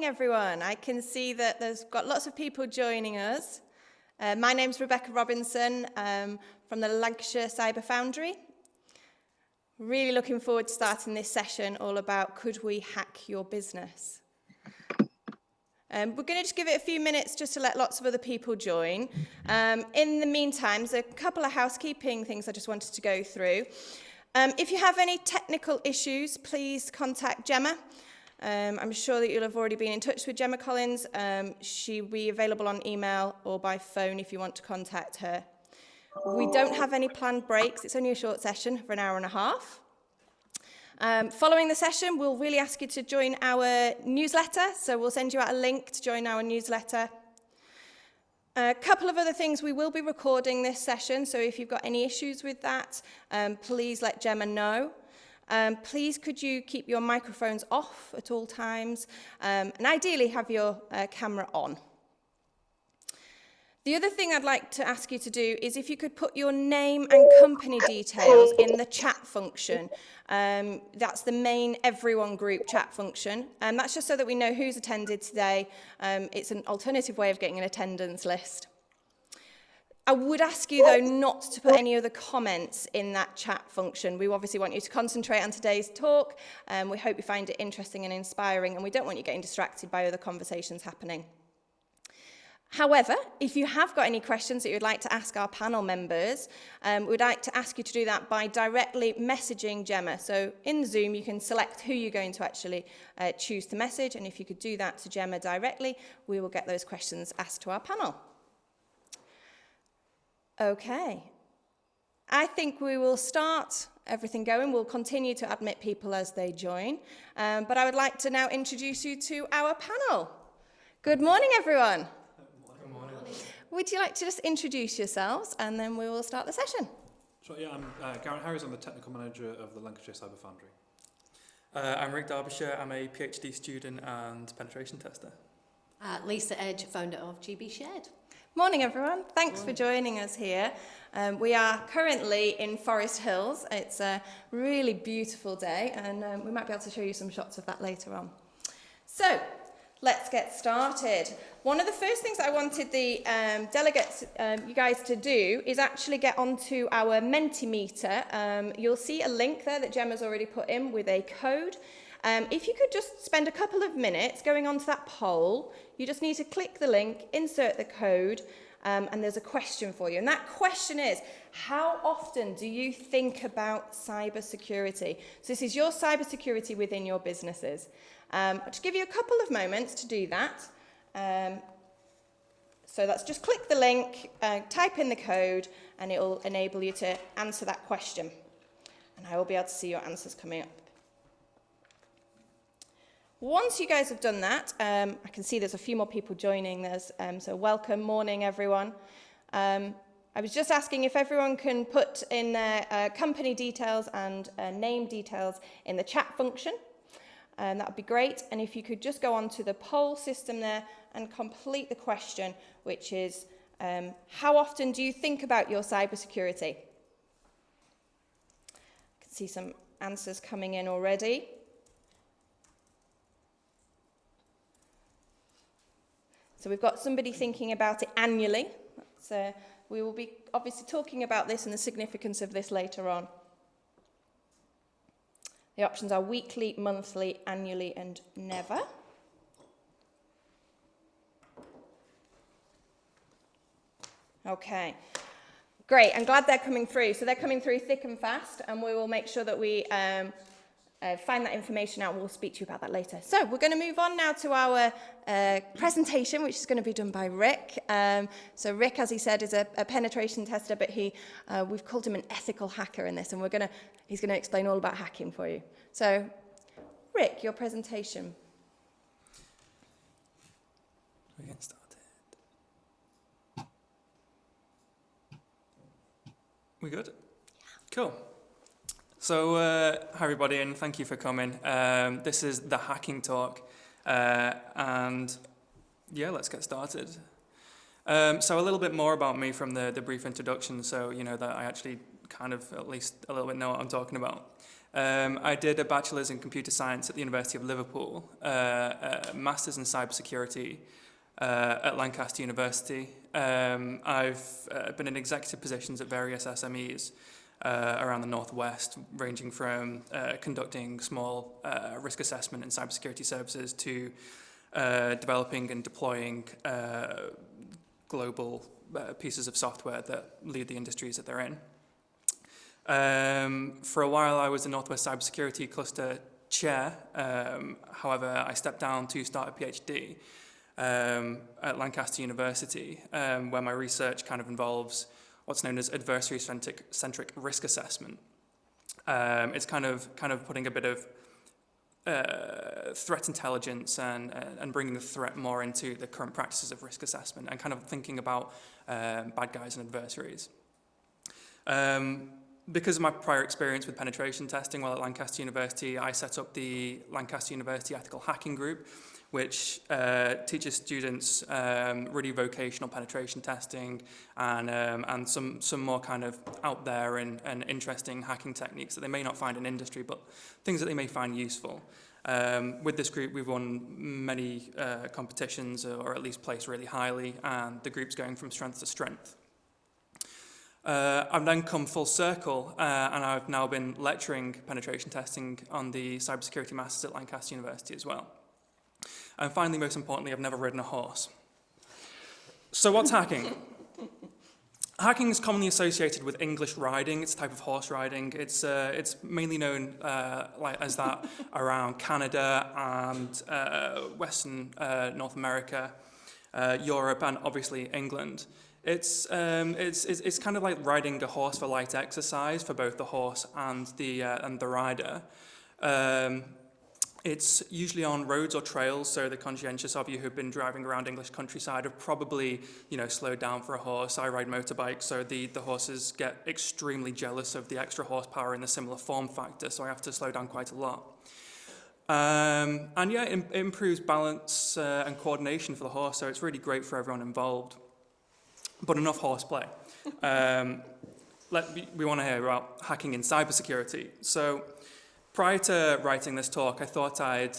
morning, everyone. I can see that there's got lots of people joining us. My name's Rebecca Robinson from the Lancashire Foundry. Really looking forward to starting this session all about could we hack your business? We're going to just give it a few minutes just to let lots of other people join. In the meantime, there's a couple of housekeeping things I just wanted to go through. If you have any technical issues, please contact Gemma. I'm sure that you'll have already been in touch with Gemma Collins. She'll be available on email or by phone if you want to contact her. We don't have any planned breaks. It's only a short session for an hour and a half. Following the session, we'll really ask you to join our newsletter. So we'll send you out a link to join our newsletter. A couple of other things, we will be recording this session. So if you've got any issues with that, please let Gemma know. Please could you keep your microphones off at all times and ideally have your camera on. The other thing I'd like to ask you to do is if you could put your name and company details in the chat function. That's the main everyone group chat function. And that's just so that we know who's attended today. It's an alternative way of getting an attendance list. I would ask you, though, not to put any other comments in that chat function. We obviously want you to concentrate on today's talk. We hope you find it interesting and inspiring, and we don't want you getting distracted by other conversations happening. However, if you have got any questions that you'd like to ask our panel members, we'd like to ask you to do that by directly messaging Gemma. So in Zoom, you can select who you're going to actually choose to message, and if you could do that to Gemma directly, we will get those questions asked to our panel. Okay, I think we will start everything going. We'll continue to admit people as they join, but I would like to now introduce you to our panel. Good morning, everyone. Good morning. Would you like to just introduce yourselves and then we will start the session? Sure, yeah, I'm Geraint Harries. I'm the technical manager of the Lancashire Foundry. I'm Ric Derbyshire. I'm a PhD student and penetration tester. Lisa Edge, founder of GB Shared. Morning, everyone. Thanks for joining us here. We are currently in Forest Hills. It's a really beautiful day, and we might be able to show you some shots of that later on. So, let's get started. One of the first things that I wanted the delegates, you guys, to do is actually get onto our Mentimeter. You'll see a link there that Gemma's already put in with a code. If you could just spend a couple of minutes going onto that poll, you just need to click the link, insert the code, and there's a question for you. And that question is, how often do you think about cybersecurity? So this is your cybersecurity within your businesses. I'll just give you a couple of moments to do that. So that's just click the link, type in the code, and it will enable you to answer that question. And I will be able to see your answers coming up. Once you guys have done that, I can see there's a few more people joining us, so welcome, morning everyone. I was just asking if everyone can put in their company details and name details in the chat function. That would be great, and if you could just go on to the poll system there and complete the question, which is, how often do you think about your cybersecurity? I can see some answers coming in already. So we've got somebody thinking about it annually. We will be obviously talking about this and the significance of this later on. The options are weekly, monthly, annually, and never. Okay, great. I'm glad they're coming through. So they're coming through thick and fast, and we will make sure that we find that information out. We'll speak to you about that later. So we're going to move on now to our presentation, which is going to be done by Ric. So Ric, as he said, is a penetration tester, but we've called him an ethical hacker in this, and he's going to explain all about hacking for you. So, Ric, your presentation. We get started. We good? Yeah. Cool. So, hi everybody, and thank you for coming. This is the hacking talk, and yeah, let's get started. So a little bit more about me from the brief introduction, so you know that I actually kind of at least a little bit know what I'm talking about. I did a bachelor's in computer science at the University of Liverpool, a master's in cybersecurity at Lancaster University. I've been in executive positions at various SMEs around the Northwest, ranging from conducting small risk assessment and cybersecurity services to developing and deploying global pieces of software that lead the industries that they're in. For a while, I was the Northwest Cybersecurity Cluster Chair. However, I stepped down to start a PhD at Lancaster University, where my research kind of involves what's known as adversary-centric risk assessment. It's kind of putting a bit of threat intelligence and bringing the threat more into the current practices of risk assessment and kind of thinking about bad guys and adversaries. Because of my prior experience with penetration testing while at Lancaster University, I set up the Lancaster University Ethical Hacking Group, which teaches students really vocational penetration testing and some more kind of out there and interesting hacking techniques that they may not find in industry, but things that they may find useful. With this group, we've won many competitions, or at least placed really highly, and the group's going from strength to strength. I've then come full circle, and I've now been lecturing penetration testing on the cybersecurity masters at Lancaster University as well. And finally, most importantly, I've never ridden a horse. So what's hacking? Hacking is commonly associated with English riding. It's a type of horse riding. It's mainly known as that around Canada and Western North America, Europe, and obviously England. It's kind of like riding a horse for light exercise for both the horse and the rider. It's usually on roads or trails, so the conscientious of you who've been driving around English countryside have probably, slowed down for a horse. I ride motorbikes, so the horses get extremely jealous of the extra horsepower in the similar form factor, so I have to slow down quite a lot. It improves balance and coordination for the horse, so it's really great for everyone involved. But enough horseplay. We want to hear about hacking in cybersecurity. So prior to writing this talk, I thought I'd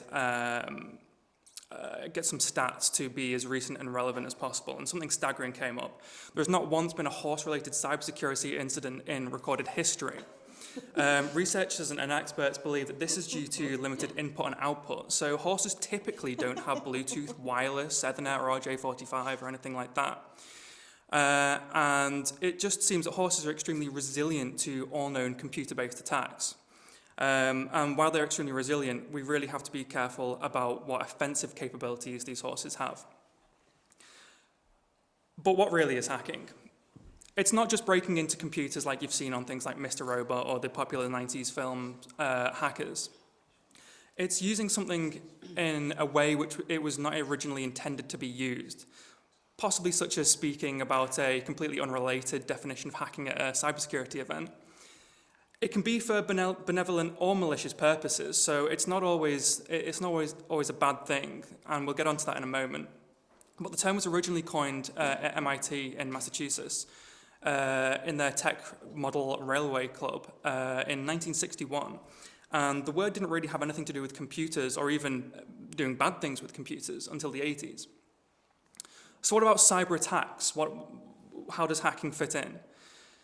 get some stats to be as recent and relevant as possible, and something staggering came up. There's not once been a horse-related cybersecurity incident in recorded history. Researchers and experts believe that this is due to limited input and output. So horses typically don't have Bluetooth, wireless, Ethernet, or RJ45 or anything like that. And it just seems that horses are extremely resilient to all known computer-based attacks. And while they're extremely resilient, we really have to be careful about what offensive capabilities these horses have. But what really is hacking? It's not just breaking into computers like you've seen on things like Mr. Robot or the popular 90s film Hackers. It's using something in a way which it was not originally intended to be used. Possibly such as speaking about a completely unrelated definition of hacking at a cybersecurity event. It can be for benevolent or malicious purposes, so it's not always a bad thing, and we'll get onto that in a moment. But the term was originally coined at MIT in Massachusetts in their Tech Model Railway Club in 1961, and the word didn't really have anything to do with computers or even doing bad things with computers until the 80s. So what about cyber attacks? How does hacking fit in?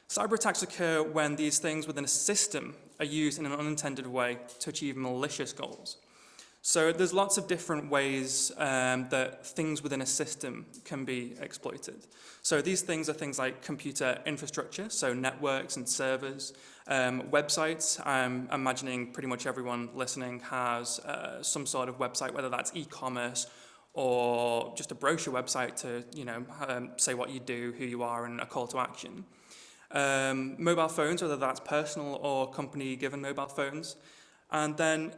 Cyber attacks occur when these things within a system are used in an unintended way to achieve malicious goals. So there's lots of different ways that things within a system can be exploited. So these things are things like computer infrastructure, so networks and servers, websites. I'm imagining pretty much everyone listening has some sort of website, whether that's e-commerce or just a brochure website to say what you do, who you are, and a call to action. Mobile phones, whether that's personal or company-given mobile phones. And then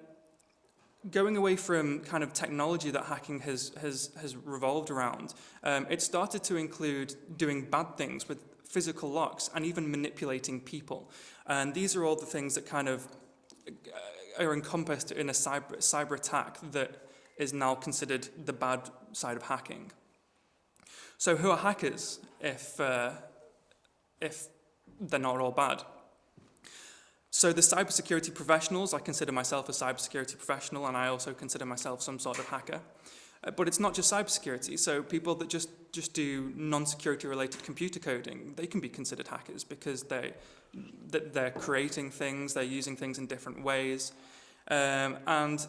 going away from kind of technology that hacking has revolved around, it started to include doing bad things with physical locks and even manipulating people. And these are all the things that kind of are encompassed in a cyber attack that is now considered the bad side of hacking. So who are hackers if they're not all bad? So the cybersecurity professionals, I consider myself a cybersecurity professional, and I also consider myself some sort of hacker. But it's not just cybersecurity. So people that just do non-security related computer coding, they can be considered hackers because they're creating things, they're using things in different ways. And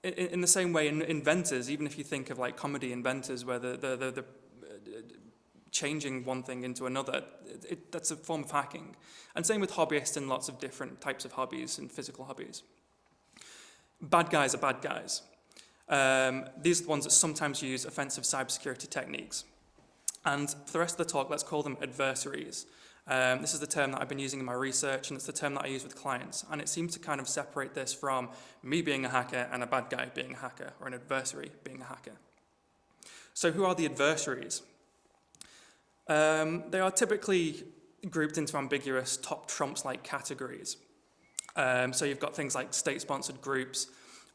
in the same way, inventors, even if you think of like comedy inventors where the changing one thing into another, that's a form of hacking. And same with hobbyists and lots of different types of hobbies and physical hobbies. Bad guys are bad guys. These are the ones that sometimes use offensive cybersecurity techniques. And for the rest of the talk, let's call them adversaries. This is the term that I've been using in my research, and it's the term that I use with clients. And it seems to kind of separate this from me being a hacker and a bad guy being a hacker, or an adversary being a hacker. So who are the adversaries? They are typically grouped into ambiguous top trumps-like categories. So you've got things like state-sponsored groups,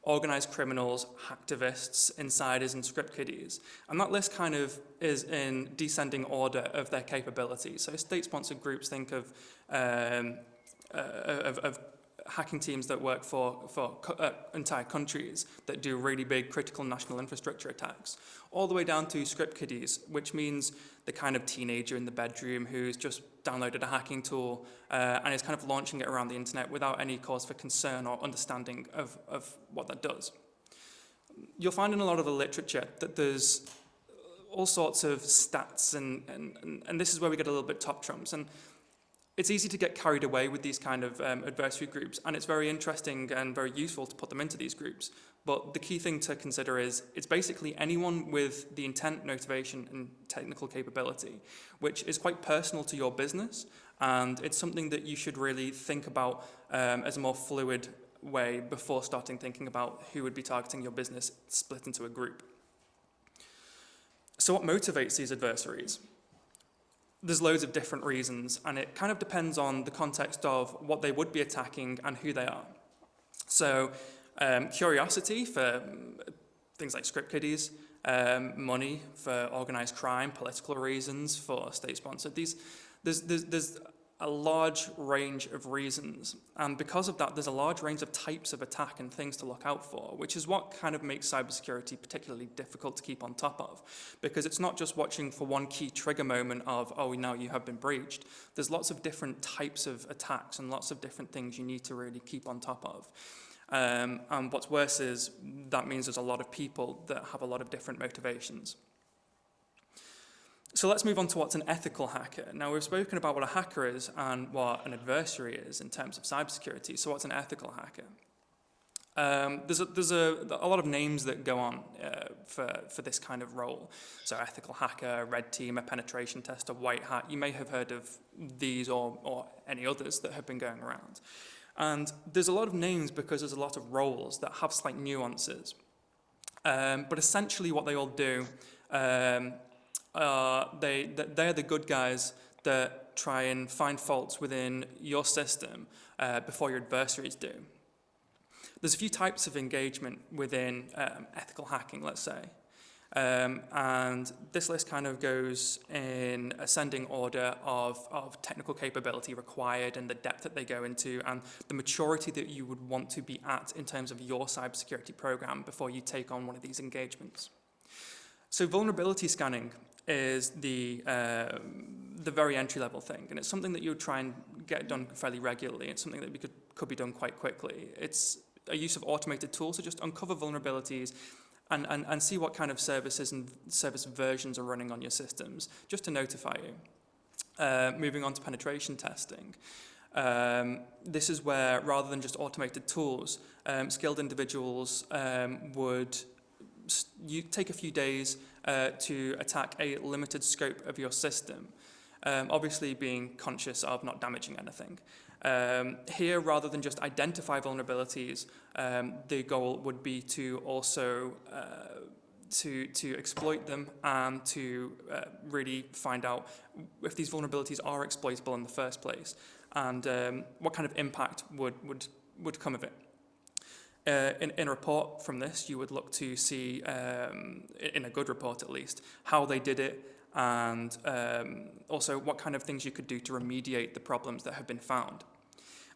organized criminals, hacktivists, insiders, and script kiddies. And that list kind of is in descending order of their capabilities. So state-sponsored groups think of hacking teams that work for entire countries that do really big critical national infrastructure attacks, all the way down to script kiddies, which means the kind of teenager in the bedroom who's just downloaded a hacking tool and is kind of launching it around the internet without any cause for concern or understanding of what that does. You'll find in a lot of the literature that there's all sorts of stats, and this is where we get a little bit top trumps. And it's easy to get carried away with these kind of adversary groups, and it's very interesting and very useful to put them into these groups. But the key thing to consider is it's basically anyone with the intent, motivation, and technical capability, which is quite personal to your business, and it's something that you should really think about as a more fluid way before starting thinking about who would be targeting your business split into a group. So what motivates these adversaries? There's loads of different reasons, and it kind of depends on the context of what they would be attacking and who they are. So curiosity for things like script kiddies, money for organized crime, political reasons for state-sponsored. There's a large range of reasons, and because of that, there's a large range of types of attack and things to look out for, which is what kind of makes cybersecurity particularly difficult to keep on top of, because it's not just watching for one key trigger moment of, oh, now you have been breached. There's lots of different types of attacks and lots of different things you need to really keep on top of. And what's worse is that means there's a lot of people that have a lot of different motivations. So let's move on to what's an ethical hacker. Now, we've spoken about what a hacker is and what an adversary is in terms of cybersecurity. So what's an ethical hacker? There's a lot of names that go on for this kind of role. So ethical hacker, red team, a penetration tester, white hat. You may have heard of these or any others that have been going around. And there's a lot of names because there's a lot of roles that have slight nuances. But essentially what they all do, they're the good guys that try and find faults within your system before your adversaries do. There's a few types of engagement within ethical hacking, let's say. And this list kind of goes in ascending order of technical capability required and the depth that they go into and the maturity that you would want to be at in terms of your cybersecurity program before you take on one of these engagements. So vulnerability scanning is the very entry-level thing, and it's something that you would try and get done fairly regularly. It's something that could be done quite quickly. It's a use of automated tools to just uncover vulnerabilities and see what kind of services and service versions are running on your systems, just to notify you. Moving on to penetration testing. This is where, rather than just automated tools, skilled individuals would take a few days to attack a limited scope of your system, obviously being conscious of not damaging anything. Here, rather than just identify vulnerabilities, the goal would be to also to exploit them and to really find out if these vulnerabilities are exploitable in the first place and what kind of impact would come of it. In a report from this, you would look to see, in a good report at least, how they did it and also what kind of things you could do to remediate the problems that have been found.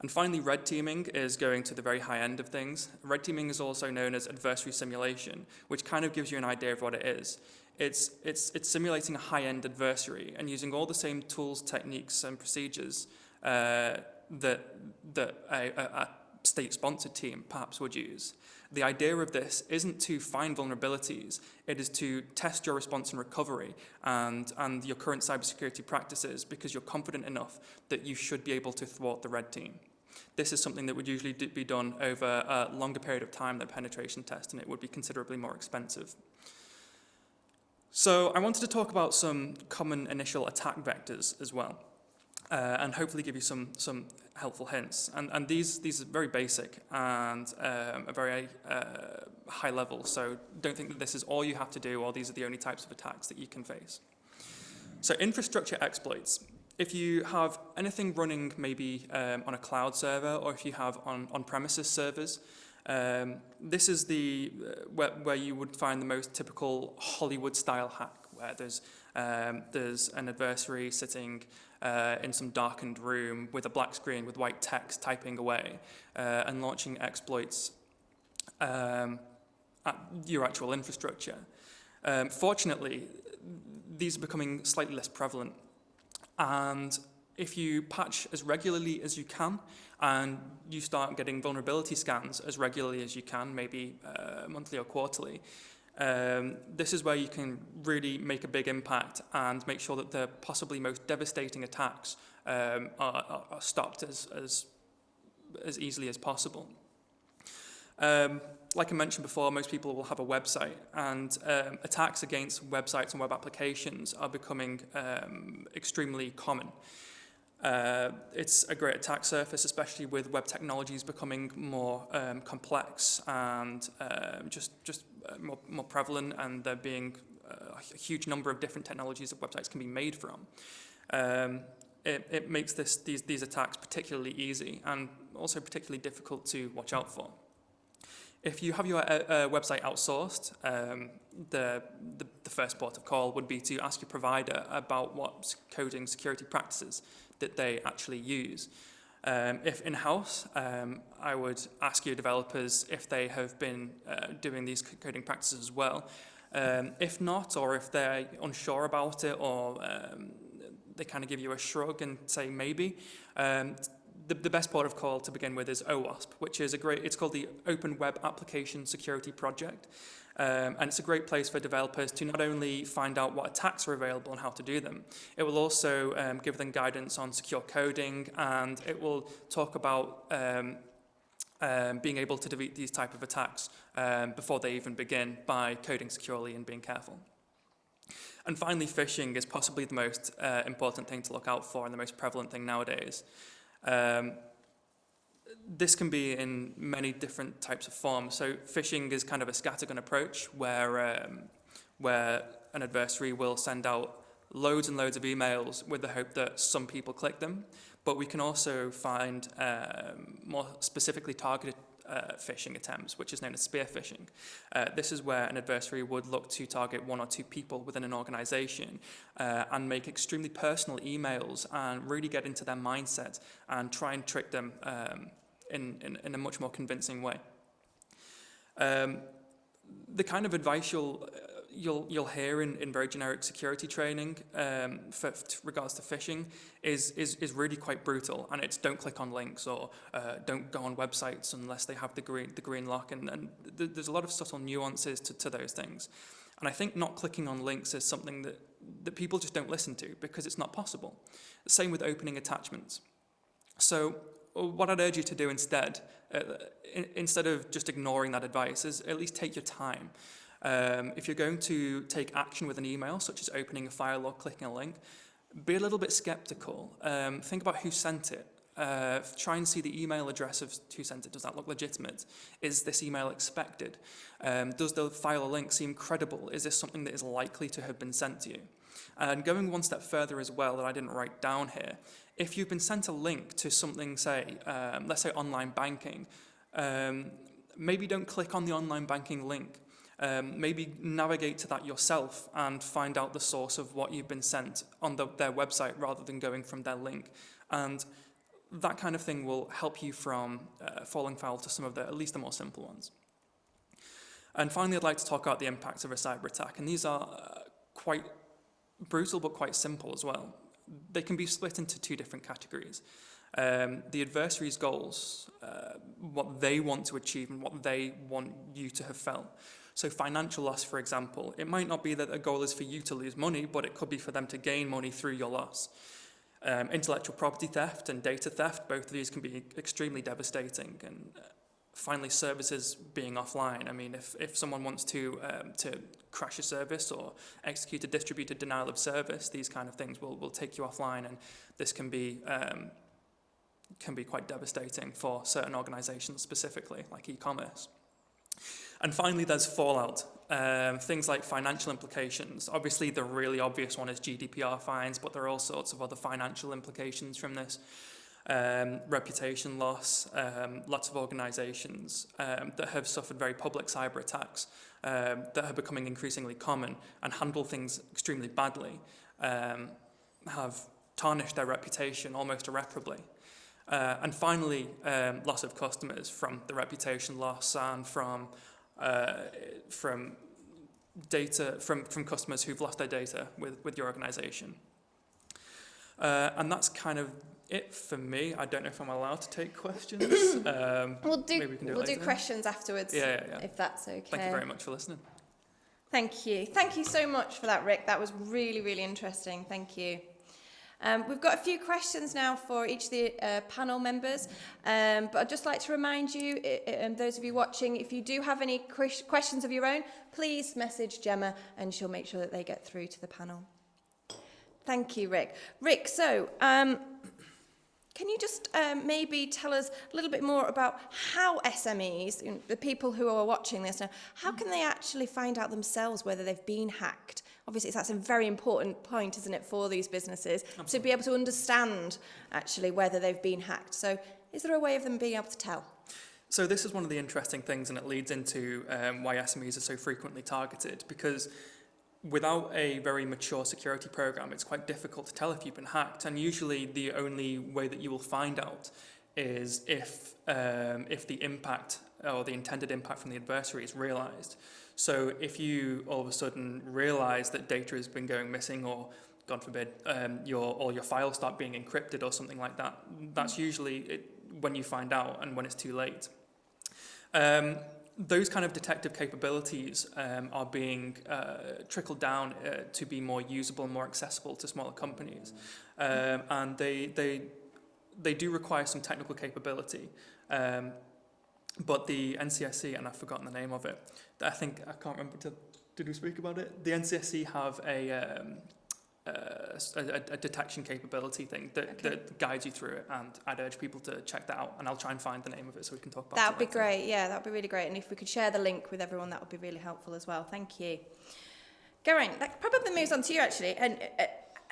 And finally, red teaming is going to the very high end of things. Red teaming is also known as adversary simulation, which kind of gives you an idea of what it is. It's simulating a high-end adversary and using all the same tools, techniques, and procedures that a state-sponsored team perhaps would use. The idea of this isn't to find vulnerabilities, it is to test your response and recovery and your current cybersecurity practices because you're confident enough that you should be able to thwart the red team. This is something that would usually be done over a longer period of time than penetration test, and it would be considerably more expensive. So I wanted to talk about some common initial attack vectors as well. And hopefully give you some helpful hints. And these are very basic and a very high level, so don't think that this is all you have to do or these are the only types of attacks that you can face. So infrastructure exploits. If you have anything running maybe on a cloud server or if you have on-premises servers, this is where you would find the most typical Hollywood-style hack, where there's an adversary sitting in some darkened room with a black screen with white text typing away and launching exploits at your actual infrastructure. Fortunately, these are becoming slightly less prevalent, and if you patch as regularly as you can and you start getting vulnerability scans as regularly as you can, maybe monthly or quarterly, this is where you can really make a big impact and make sure that the possibly most devastating attacks are stopped as easily as possible. Like I mentioned before, most people will have a website, and attacks against websites and web applications are becoming extremely common. It's a great attack surface, especially with web technologies becoming more complex and just more prevalent, and there being a huge number of different technologies that websites can be made from. It makes these attacks particularly easy and also particularly difficult to watch out for. If you have your website outsourced, the first port of call would be to ask your provider about what coding security practices that they actually use. If in-house, I would ask your developers if they have been doing these coding practices as well. If not, or if they're unsure about it, or they kind of give you a shrug and say maybe, the best port of call to begin with is OWASP, which is it's called the Open Web Application Security Project. And it's a great place for developers to not only find out what attacks are available and how to do them, it will also give them guidance on secure coding, and it will talk about being able to defeat these type of attacks before they even begin by coding securely and being careful. And finally, phishing is possibly the most important thing to look out for and the most prevalent thing nowadays. This can be in many different types of forms. So phishing is kind of a scattergun approach where an adversary will send out loads and loads of emails with the hope that some people click them. But we can also find more specifically targeted phishing attempts, which is known as spear phishing. This is where an adversary would look to target one or two people within an organization and make extremely personal emails and really get into their mindset and try and trick them in a much more convincing way. The kind of advice you'll hear in very generic security training for regards to phishing is really quite brutal, and it's don't click on links or don't go on websites unless they have the green lock, and there's a lot of subtle nuances to those things. And I think not clicking on links is something that people just don't listen to because it's not possible. Same with opening attachments. So what I'd urge you to do instead of just ignoring that advice, is at least take your time. If you're going to take action with an email, such as opening a file or clicking a link, be a little bit skeptical. Think about who sent it. Try and see the email address of who sent it. Does that look legitimate? Is this email expected? Does the file or link seem credible? Is this something that is likely to have been sent to you? And going one step further as well, that I didn't write down here, if you've been sent a link to something, let's say online banking, maybe don't click on the online banking link. Maybe navigate to that yourself and find out the source of what you've been sent on their website rather than going from their link. And that kind of thing will help you from falling foul to some of the, at least the more simple ones. And finally, I'd like to talk about the impacts of a cyber attack, and these are quite brutal but quite simple as well. They can be split into two different categories. The adversaries' goals, what they want to achieve and what they want you to have felt. So financial loss, for example, it might not be that a goal is for you to lose money, but it could be for them to gain money through your loss. Intellectual property theft and data theft, both of these can be extremely devastating. And finally, services being offline. I mean, if someone wants to crash a service or execute a distributed denial of service, these kind of things will take you offline, and this can be quite devastating for certain organizations specifically, like e-commerce. And finally, there's fallout. Things like financial implications. Obviously, the really obvious one is GDPR fines, but there are all sorts of other financial implications from this. Reputation loss. Lots of organizations that have suffered very public cyber attacks that are becoming increasingly common and handle things extremely badly have tarnished their reputation almost irreparably. And finally, loss of customers from the reputation loss and from data from customers who've lost their data with your organization. And that's kind of it for me. I don't know if I'm allowed to take questions. We'll do later. questions afterwards. Yeah. If that's okay. Thank you very much for listening. Thank you. Thank you so much for that, Rick. That was really, really interesting. Thank you. We've got a few questions now for each of the panel members, but I'd just like to remind you, those of you watching, if you do have any questions of your own, please message Gemma and she'll make sure that they get through to the panel. Thank you, Rick. Rick, so can you just maybe tell us a little bit more about how SMEs, the people who are watching this now, how can they actually find out themselves whether they've been hacked? Obviously, that's a very important point, isn't it, for these businesses, to be able to understand actually whether they've been hacked. So is there a way of them being able to tell? So this is one of the interesting things, and it leads into why SMEs are so frequently targeted, because without a very mature security program, it's quite difficult to tell if you've been hacked. And usually the only way that you will find out is if the impact or the intended impact from the adversary is realized. So if you all of a sudden realize that data has been going missing, or God forbid, all your files start being encrypted or something like that, that's usually when you find out and when it's too late. Those kind of detective capabilities are being trickled down to be more usable and more accessible to smaller companies. And they do require some technical capability. But the NCSC, and I've forgotten the name of it, I can't remember, did we speak about it? The NCSC have a detection capability thing that guides you through it, and I'd urge people to check that out, and I'll try and find the name of it so we can talk about it. That would be great, yeah, that would be really great, and if we could share the link with everyone, that would be really helpful as well. Thank you. Geraint, that probably moves on to you actually, and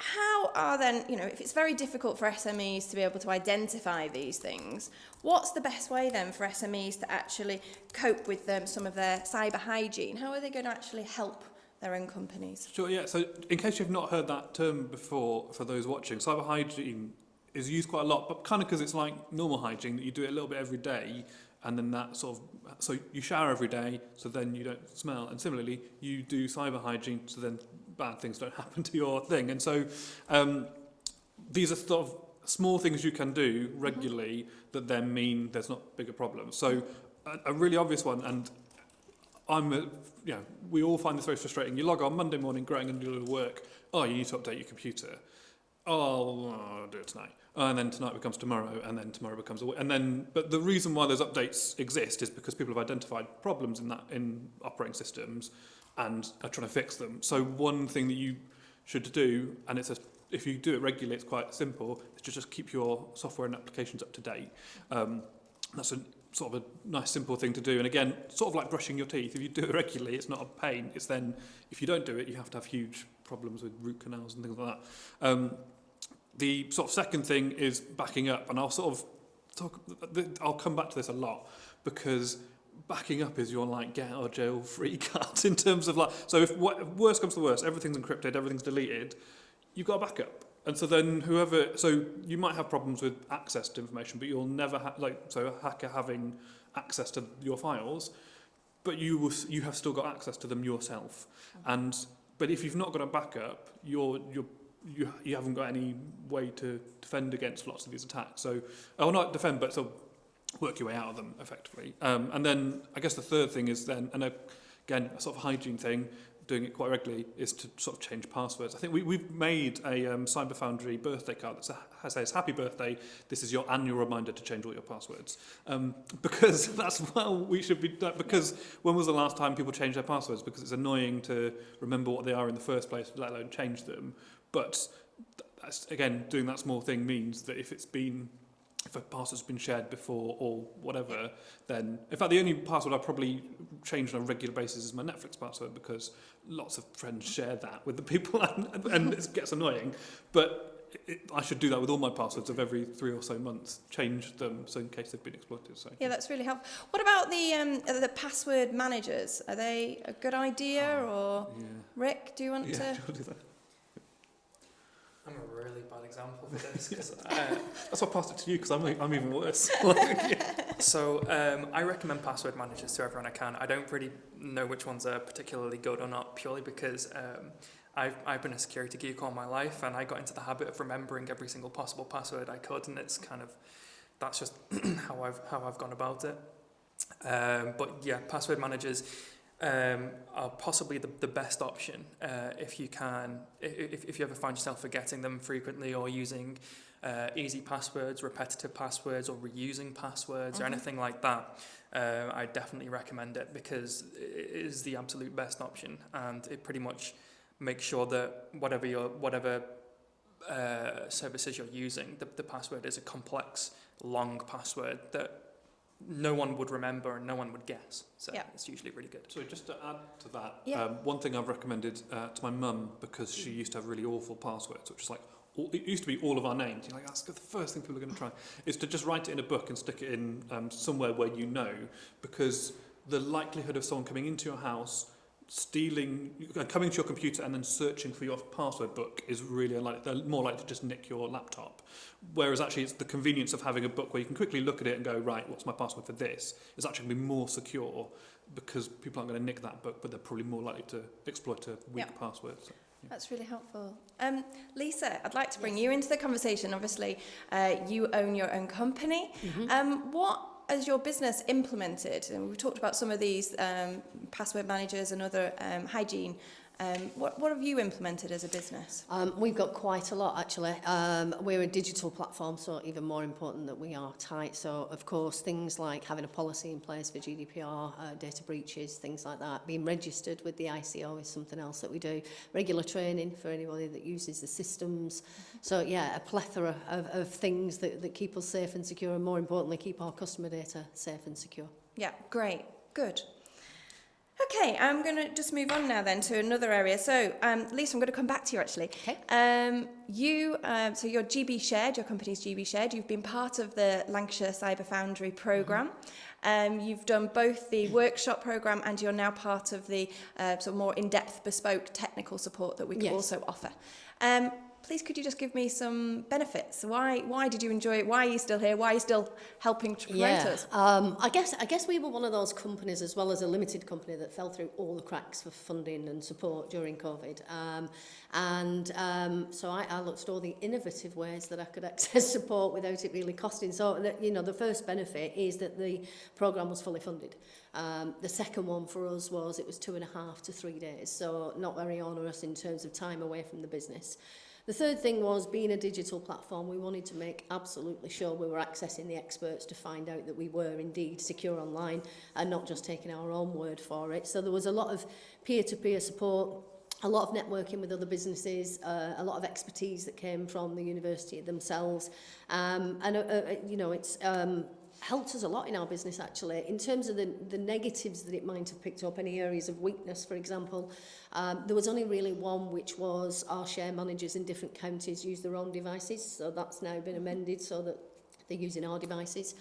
how are then, if it's very difficult for SMEs to be able to identify these things, what's the best way then for SMEs to actually cope with some of their cyber hygiene? How are they going to actually help their own companies? Sure, yeah. So in case you've not heard that term before, for those watching, cyber hygiene is used quite a lot, but kind of because it's like normal hygiene, that you do it a little bit every day, and then that so you shower every day, so then you don't smell. And similarly, you do cyber hygiene, so then bad things don't happen to your thing. And so these are sort of small things you can do regularly that then mean there's not bigger problems. So a really obvious one, and we all find this very frustrating. You log on Monday morning, going and do a little work. Oh, you need to update your computer. Oh, I'll do it tonight. And then tonight becomes tomorrow, and then tomorrow becomes a week. But the reason why those updates exist is because people have identified problems in operating systems and are trying to fix them. So one thing that you should do, and if you do it regularly, it's quite simple, is to just keep your software and applications up to date. That's a sort of a nice simple thing to do, and again, sort of like brushing your teeth. If you do it regularly, it's not a pain. It's then, if you don't do it, you have to have huge problems with root canals and things like that. The sort of second thing is backing up, and I'll come back to this a lot, because backing up is your get out of jail free card in terms of so if worst comes to worst, everything's encrypted, everything's deleted, you've got a backup. And so then so you might have problems with access to information, but you'll never a hacker having access to your files, but you have still got access to them yourself. But if you've not got a backup, you haven't got any way to defend against lots of these attacks. So, not defend, but sort of work your way out of them effectively. And then I guess the third thing is then, and again, a sort of hygiene thing, doing it quite regularly, is to sort of change passwords. I think we've made a Cyber Foundry birthday card that says, "Happy birthday, this is your annual reminder to change all your passwords." Because that's we should be, because when was the last time people changed their passwords? Because it's annoying to remember what they are in the first place, let alone change them. But again, doing that small thing means that if a password's been shared before or whatever, then, in fact, the only password I probably change on a regular basis is my Netflix password, because lots of friends share that with the people, and it gets annoying. But I should do that with all my passwords of every 3 or so months, change them so in case they've been exploited. So Yeah, that's really helpful. What about the password managers? Are they a good idea, or Rick, do you want to? do you want to do that? I'm a really bad example for this, because That's why I passed it to you, because I'm even worse. So I recommend password managers to everyone I can. I don't really know which ones are particularly good or not, purely because I've been a security geek all my life, and I got into the habit of remembering every single possible password I could, and it's that's just how I've gone about it. But yeah, password managers are possibly the best option if you ever find yourself forgetting them frequently, or using easy passwords, repetitive passwords, or reusing passwords, or anything like that. I definitely recommend it, because it is the absolute best option, and it pretty much makes sure that whatever services you're using, the password is a complex, long password that no one would remember and no one would guess. So it's usually really good. So just to add to that, one thing I've recommended to my mum, because she used to have really awful passwords, which is like, it used to be all of our names. You're like, that's the first thing people are going to try, is to just write it in a book and stick it in somewhere where you know, because the likelihood of someone coming into your house, coming to your computer and then searching for your password book is really unlikely. They're more likely to just nick your laptop. Whereas actually it's the convenience of having a book where you can quickly look at it and go, right, what's my password for this? It's actually going to be more secure, because people aren't going to nick that book, but they're probably more likely to exploit a weak password. So, That's really helpful. Lisa, I'd like to bring you into the conversation. Obviously, you own your own company. What has your business implemented? And we've talked about some of these password managers and other hygiene. What have you implemented as a business? We've got quite a lot, actually. We're a digital platform, so even more important that we are tight. So, of course, things like having a policy in place for GDPR, data breaches, things like that. Being registered with the ICO is something else that we do. Regular training for anybody that uses the systems. So, yeah, a plethora of things that keep us safe and secure, and more importantly, keep our customer data safe and secure. Yeah, great. Good. Okay, I'm going to just move on now then to another area. So, Lisa, I'm going to come back to you actually. Okay. So you're GB Shared, your company's GB Shared. You've been part of the Lancashire Cyber Foundry programme. You've done both the workshop programme, and you're now part of the sort of more in-depth, bespoke technical support that we can also offer. Please, could you just give me some benefits? Why did you enjoy it? Why are you still here? Why are you still helping to promote us? I guess we were one of those companies, as well as a limited company, that fell through all the cracks for funding and support during COVID. So I looked at all the innovative ways that I could access support without it really costing. So, the first benefit is that the programme was fully funded. The second one for us was it was 2.5 to 3 days, so not very onerous in terms of time away from the business. The third thing was, being a digital platform, we wanted to make absolutely sure we were accessing the experts to find out that we were indeed secure online and not just taking our own word for it. So there was a lot of peer-to-peer support, a lot of networking with other businesses, a lot of expertise that came from the university themselves. It's helped us a lot in our business, actually. In terms of the negatives that it might have picked up, any areas of weakness, for example, there was only really one, which was our share managers in different counties use their own devices. So that's now been amended so that they're using our devices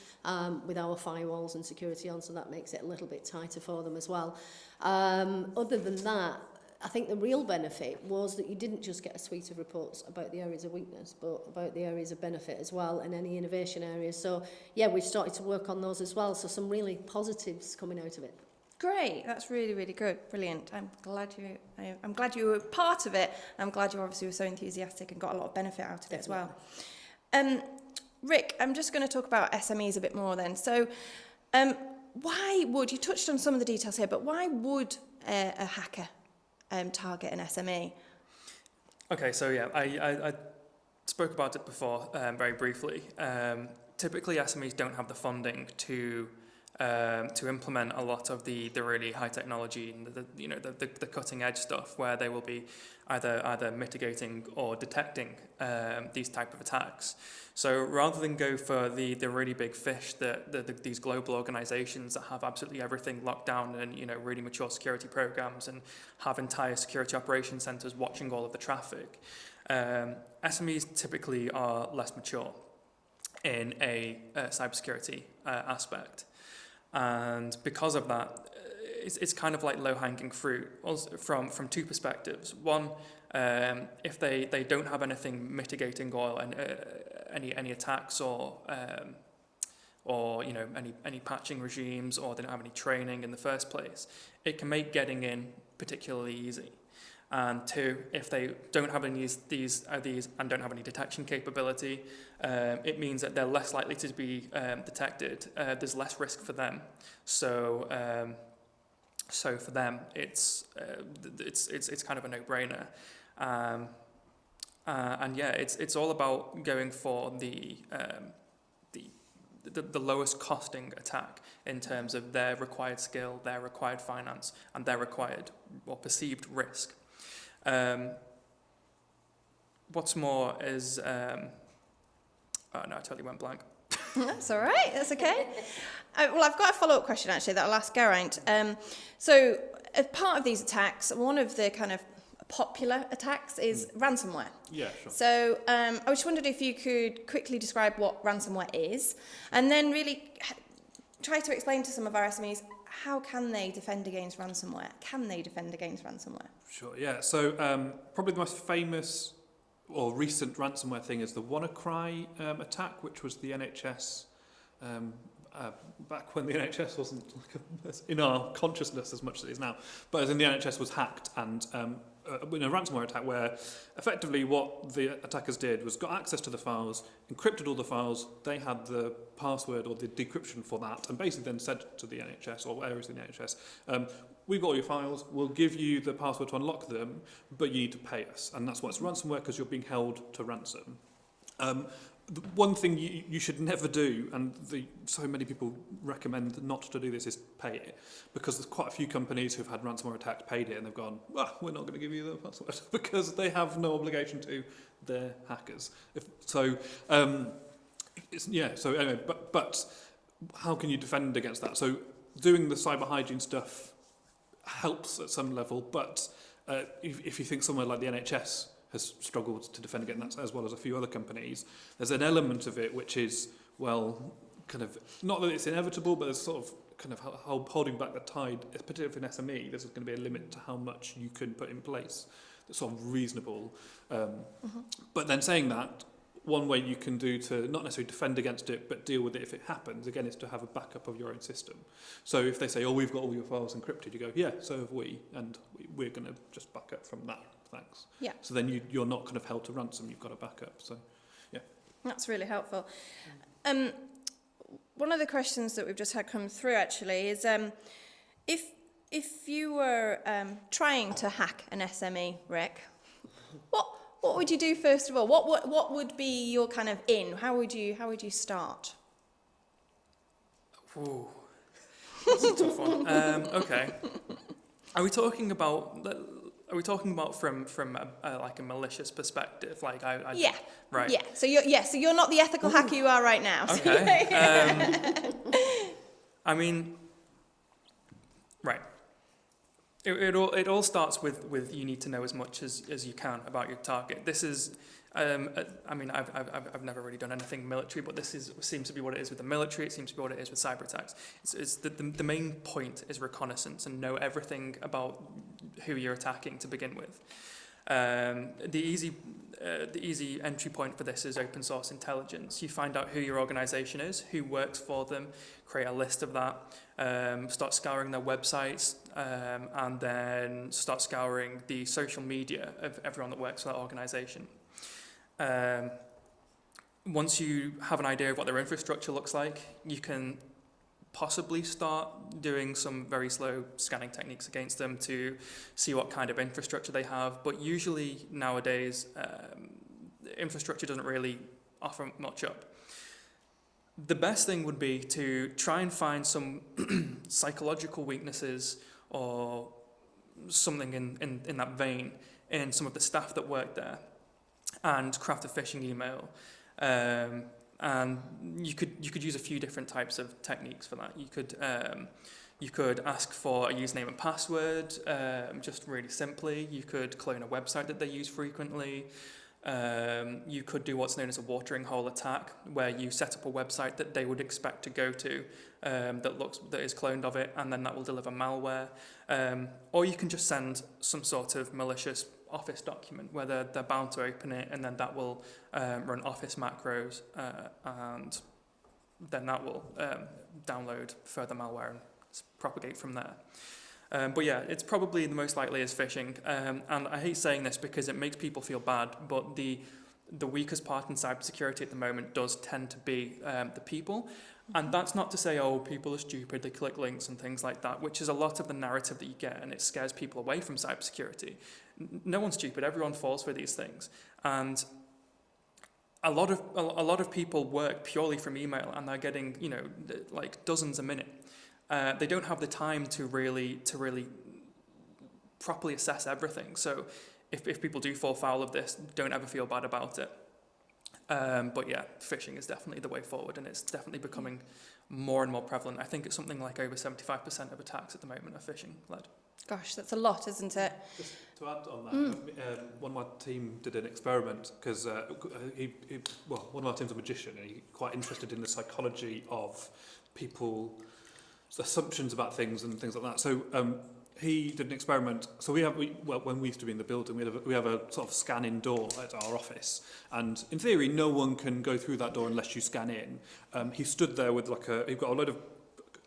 with our firewalls and security on, so that makes it a little bit tighter for them as well. Other than that, I think the real benefit was that you didn't just get a suite of reports about the areas of weakness, but about the areas of benefit as well, and any innovation areas. So, yeah, we've started to work on those as well. So some really positives coming out of it. Great, that's really, really good, brilliant. I'm glad you were part of it. I'm glad you obviously were so enthusiastic and got a lot of benefit out of it as well. Rick, I'm just going to talk about SMEs a bit more then. So, why would, you touched on some of the details here, but why would a hacker target an SME? Okay, so yeah, I spoke about it before very briefly. Typically, SMEs don't have the funding to implement a lot of the really high technology and the cutting edge stuff, where they will be either mitigating or detecting these type of attacks. So rather than go for the really big fish that these global organizations that have absolutely everything locked down and really mature security programs and have entire security operations centers watching all of the traffic, SMEs typically are less mature in a cybersecurity aspect. And because of that, it's kind of like low-hanging fruit also from two perspectives. One, if they don't have anything mitigating or any attacks or any patching regimes, or they don't have any training in the first place, it can make getting in particularly easy. And two, if they don't have any of these and don't have any detection capability, it means that they're less likely to be detected. There's less risk for them. So for them, it's kind of a no-brainer. And yeah, it's all about going for the lowest costing attack in terms of their required skill, their required finance, and their required or perceived risk. What's more is, oh no, I totally went blank. That's all right, that's okay. Well, I've got a follow-up question actually that I'll ask Geraint. So as part of these attacks, one of the kind of popular attacks is ransomware. Yeah, sure. So I just wondered if you could quickly describe what ransomware is, and then really try to explain to some of our SMEs, how can they defend against ransomware? Can they defend against ransomware? Sure, yeah. So probably the most famous or recent ransomware thing is the WannaCry attack, which was the NHS, back when the NHS wasn't in our consciousness as much as it is now, but as in the NHS was hacked, and in a ransomware attack where effectively what the attackers did was got access to the files, encrypted all the files, they had the password or the decryption for that, and basically then said to the NHS or areas of the NHS, we've got all your files, we'll give you the password to unlock them, but you need to pay us. And that's why it's ransomware, because you're being held to ransom. The one thing you should never do, and so many people recommend not to do this, is pay it. Because there's quite a few companies who've had ransomware attacks, paid it, and they've gone, well, we're not going to give you the password, because they have no obligation to their hackers. So anyway, but how can you defend against that? So doing the cyber hygiene stuff helps at some level, but if you think somewhere like the NHS has struggled to defend against that, as well as a few other companies, there's an element of it which is, well, kind of, not that it's inevitable, but there's sort of kind of holding back the tide, particularly for an SME. There's going to be a limit to how much you can put in place that's sort of reasonable. But then saying that, one way you can do to not necessarily defend against it, but deal with it if it happens, again, is to have a backup of your own system. So if they say, oh, we've got all your files encrypted, you go, yeah, so have we, and we're going to just back up from that, thanks. Yeah. So then you're not kind of held to ransom, you've got a backup, so, yeah. That's really helpful. One of the questions that we've just had come through, actually, is if you were trying to hack an SME, Rick, what would you do first of all? What would be your kind of in? How would you start? Ooh, that's a tough one. Okay, are we talking about from like a malicious perspective? Like yeah, right. Yeah. So you're not the ethical hacker you are right now. Okay. I mean, right. It all starts with you need to know as much as you can about your target. This is, I mean, I've never really done anything military, but seems to be what it is with the military. It seems to be what it is with cyber attacks. It's the main point is reconnaissance and know everything about who you're attacking to begin with. The easy entry point for this is open source intelligence. You find out who your organisation is, who works for them, create a list of that, start scouring their websites, and then start scouring the social media of everyone that works for that organisation. Once you have an idea of what their infrastructure looks like, you can possibly start doing some very slow scanning techniques against them to see what kind of infrastructure they have. But usually nowadays, infrastructure doesn't really offer much up. The best thing would be to try and find some psychological weaknesses or something in that vein in some of the staff that work there, and craft a phishing email. And you could use a few different types of techniques for that. You could ask for a username and password, just really simply. You could clone a website that they use frequently. You could do what's known as a watering hole attack, where you set up a website that they would expect to go to, that is cloned of it, and then that will deliver malware. Or you can just send some sort of malicious Office document where they're bound to open it, and then that will run Office macros, and then that will download further malware and propagate from there. But yeah, it's probably the most likely is phishing, and I hate saying this because it makes people feel bad, but the weakest part in cybersecurity at the moment does tend to be the people. And that's not to say, oh, people are stupid, they click links and things like that, which is a lot of the narrative that you get, and it scares people away from cybersecurity. No one's stupid, everyone falls for these things. And a lot of people work purely from email, and they're getting, like dozens a minute. They don't have the time to really properly assess everything. So if people do fall foul of this, don't ever feel bad about it. But yeah, phishing is definitely the way forward, and it's definitely becoming more and more prevalent. I think it's something like over 75% of attacks at the moment are phishing-led. Gosh, that's a lot, isn't it? Just to add on that, one of my team did an experiment because one of our team's a magician, and he's quite interested in the psychology of people's assumptions about things and things like that. So he did an experiment. So when we used to be in the building, we have a sort of scan-in door at our office, and in theory, no one can go through that door unless you scan in. He stood there with he got a load of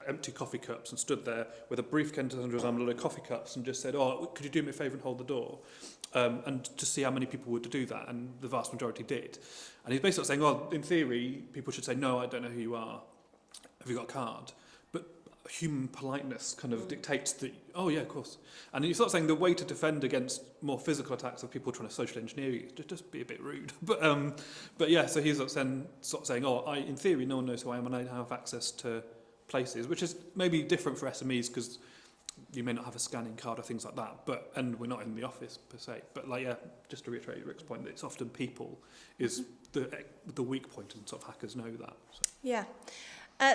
empty coffee cups and stood there with a briefcase under his arm, a load of coffee cups, and just said, "Oh, could you do me a favour and hold the door?" And to see how many people would do that, and the vast majority did. And he's basically saying, well, in theory, people should say, "No, I don't know who you are. Have you got a card?" Human politeness kind of dictates that, oh yeah, of course. And you're sort of saying the way to defend against more physical attacks of people trying to social engineer you is just be a bit rude. But yeah, so he's sort of saying, oh, in theory, no one knows who I am, and I have access to places, which is maybe different for SMEs because you may not have a scanning card or things like that. And we're not in the office per se. But just to reiterate Ric's point, that it's often people is the weak point, and sort of hackers know that. So. Yeah.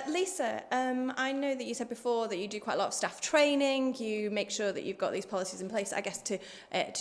Lisa, I know that you said before that you do quite a lot of staff training. You make sure that you've got these policies in place, I guess, to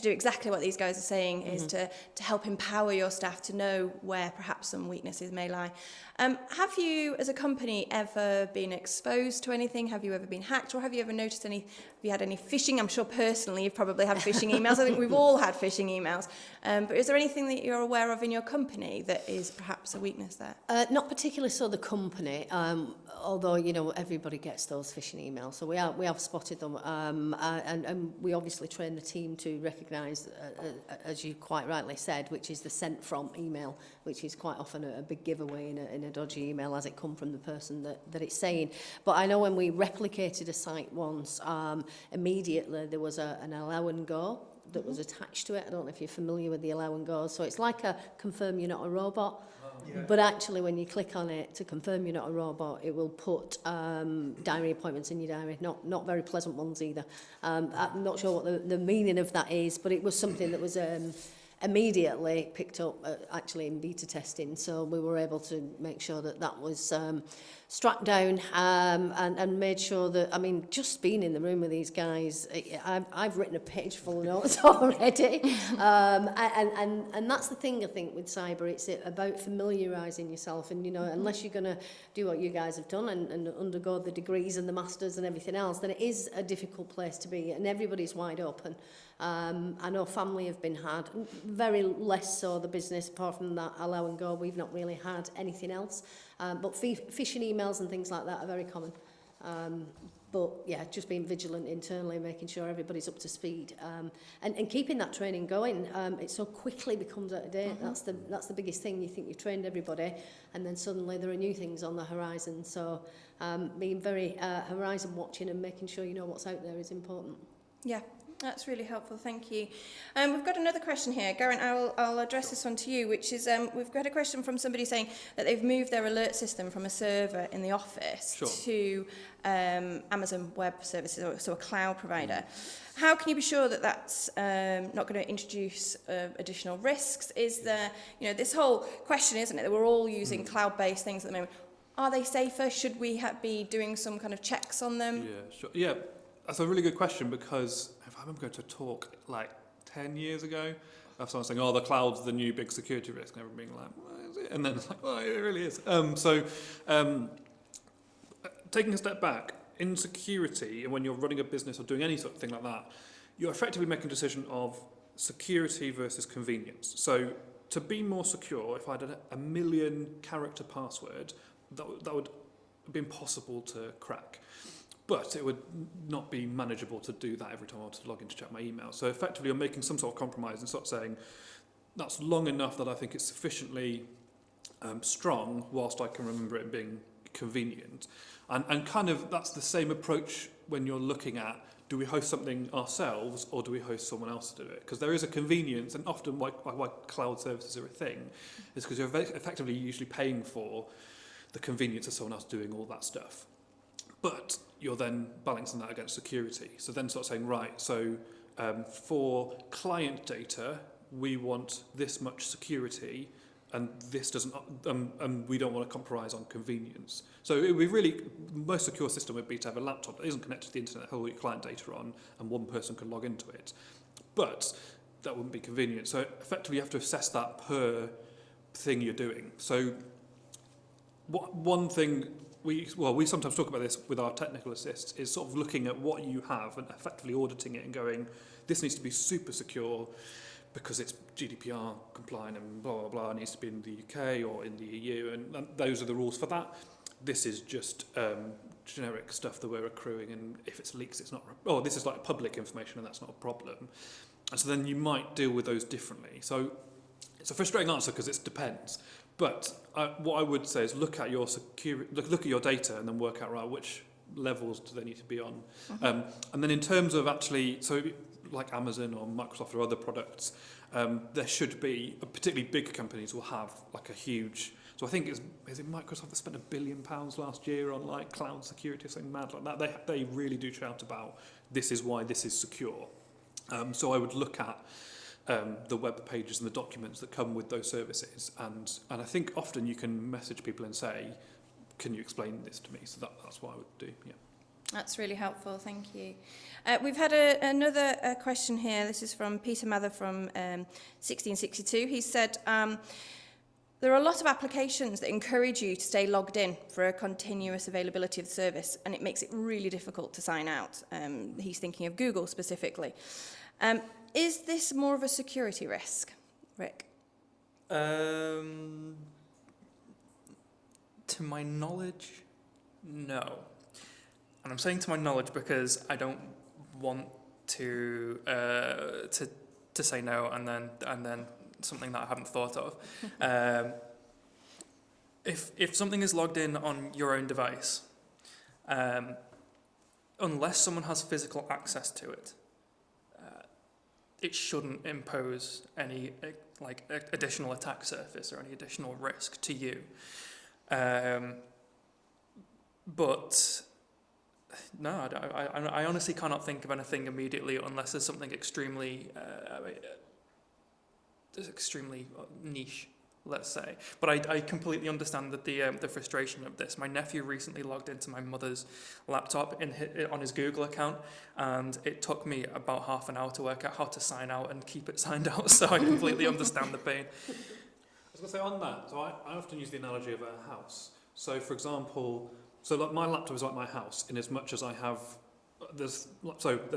do exactly what these guys are saying, is to help empower your staff to know where perhaps some weaknesses may lie. Have you, as a company, ever been exposed to anything? Have you ever been hacked, or have you ever noticed have you had any phishing? I'm sure personally you've probably had phishing emails. I think we've all had phishing emails. But is there anything that you're aware of in your company that is perhaps a weakness there? Not particularly so the company, although, everybody gets those phishing emails. So we have spotted them, and we obviously train the team to recognise, as you quite rightly said, which is the sent from email, which is quite often a big giveaway in a dodgy email as it come from the person that it's saying. But I know when we replicated a site once, immediately there was an allow and go that was attached to it. I don't know if you're familiar with the allow and go. So it's like a confirm you're not a robot. Yeah. But actually, when you click on it to confirm you're not a robot, it will put diary appointments in your diary. Not very pleasant ones either. I'm not sure what the meaning of that is, but it was something that was immediately picked up actually in beta testing. So we were able to make sure that was strapped down and made sure that, I mean, just being in the room with these guys, I've written a page full of notes already. And that's the thing, I think, with cyber. It's about familiarising yourself. And, you know, unless you're going to do what you guys have done and undergo the degrees and the masters and everything else, then it is a difficult place to be. And everybody's wide open. I know family have been had, very less so the business, apart from that allow and go, we've not really had anything else. But phishing emails and things like that are very common. But yeah, just being vigilant internally, making sure everybody's up to speed, and keeping that training going. It so quickly becomes out of date. That's the biggest thing. You think you've trained everybody, and then suddenly there are new things on the horizon. So being very horizon watching and making sure you know what's out there is important. Yeah. That's really helpful, thank you. We've got another question here. Geraint, I'll address this one to you, which is, we've got a question from somebody saying that they've moved their alert system from a server in the office to Amazon Web Services, so a cloud provider. How can you be sure that that's not going to introduce additional risks? Is there, you know, this whole question, isn't it, that we're all using cloud-based things at the moment. Are they safer? Should we be doing some kind of checks on them? Yeah, sure. Yeah, that's a really good question, because if I remember going to a talk like 10 years ago of someone saying, oh, the cloud's the new big security risk, and everyone being like, what is it? And then it's like, well, it really is. Taking a step back, in security, and when you're running a business or doing any sort of thing like that, you're effectively making a decision of security versus convenience. So to be more secure, if I had a 1 million character password, that would be impossible to crack. But it would not be manageable to do that every time I wanted to log in to check my email. So effectively, I'm making some sort of compromise and sort of saying, that's long enough that I think it's sufficiently strong, whilst I can remember it being convenient. And kind of that's the same approach when you're looking at, do we host something ourselves or do we host someone else to do it? Because there is a convenience, and often why cloud services are a thing is because you're effectively usually paying for the convenience of someone else doing all that stuff. But you're then balancing that against security. So then sort of saying, right, so for client data, we want this much security, and this doesn't, and we don't want to compromise on convenience. So it would be really, the most secure system would be to have a laptop that isn't connected to the internet, hold your client data on, and one person can log into it. But that wouldn't be convenient. So effectively, you have to assess that per thing you're doing. So one thing we sometimes talk about this with our technical assists, is sort of looking at what you have and effectively auditing it and going, this needs to be super secure because it's GDPR compliant and blah, blah, blah, it needs to be in the UK or in the EU, and those are the rules for that. This is just generic stuff that we're accruing, and if it's leaks, it's not, oh, this is like public information and that's not a problem. And so then you might deal with those differently. So it's a frustrating answer because it depends. But what I would say is look at your look at your data and then work out, right, which levels do they need to be on. And then in terms of actually, so like Amazon or Microsoft or other products, there should be, particularly big companies will have like a huge, so I think is it Microsoft that spent £1 billion last year on like cloud security or something mad like that. They really do shout about, this is why this is secure. So I would look at the web pages and the documents that come with those services, and I think often you can message people and say, can you explain this to me? So that's what I would do. Yeah, that's really helpful, thank you. We've had another question here. This is from Peter Mather from 1662. He said, there are a lot of applications that encourage you to stay logged in for a continuous availability of the service, and it makes it really difficult to sign out. He's thinking of Google specifically. Is this more of a security risk, Ric? To my knowledge, no. And I'm saying to my knowledge because I don't want to say no and then something that I haven't thought of. If something is logged in on your own device, unless someone has physical access to it, it shouldn't impose any additional attack surface or any additional risk to you. But no, I honestly cannot think of anything immediately unless there's something extremely niche, let's say. But I completely understand that the frustration of this. My nephew recently logged into my mother's laptop on his Google account, and it took me about half an hour to work out how to sign out and keep it signed out, so I completely understand the pain. I was going to say on that, so I often use the analogy of a house. So for example, like my laptop is like my house in as much as I have, there's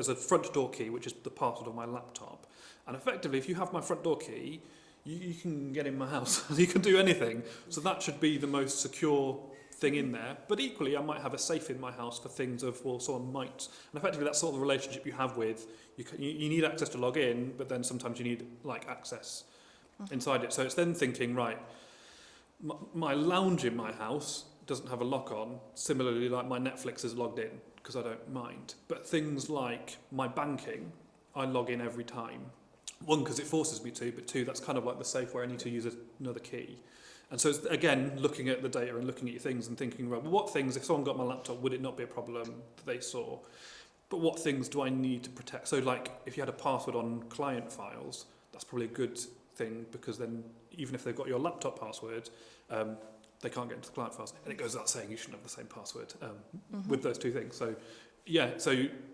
a front door key, which is the password of my laptop. And effectively, if you have my front door key, you can get in my house, you can do anything. So that should be the most secure thing in there. But equally, I might have a safe in my house for things of, well, someone might. And effectively, that's sort of the relationship you have with, you need access to log in, but then sometimes you need like access inside it. So it's then thinking, right, my lounge in my house doesn't have a lock on. Similarly, like my Netflix is logged in because I don't mind. But things like my banking, I log in every time. One, because it forces me to, but two, that's kind of like the safe where I need to use another key. And so it's, again, looking at the data and looking at your things and thinking, right, well, what things, if someone got my laptop, would it not be a problem that they saw? But what things do I need to protect? So like, if you had a password on client files, that's probably a good thing, because then even if they've got your laptop password, they can't get into the client files. And it goes without saying you shouldn't have the same password with those two things. So yeah,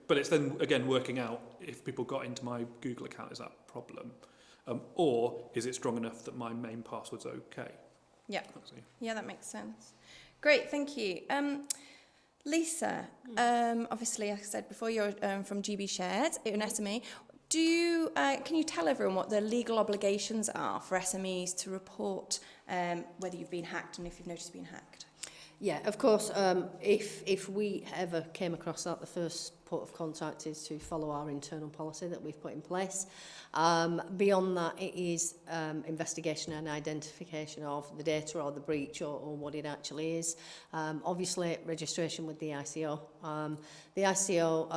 but it's then again working out if people got into my Google account, is that a problem? Or is it strong enough that my main password's okay? Yeah, yeah, that makes sense. Great, thank you. Lisa, obviously, like I said before, you're from GB Shared, you're an SME. Can you tell everyone what the legal obligations are for SMEs to report whether you've been hacked and if you've noticed being hacked? Yeah, of course, if we ever came across that, the first port of contact is to follow our internal policy that we've put in place. Beyond that, it is investigation and identification of the data or the breach or what it actually is. Obviously, registration with the ICO. The ICO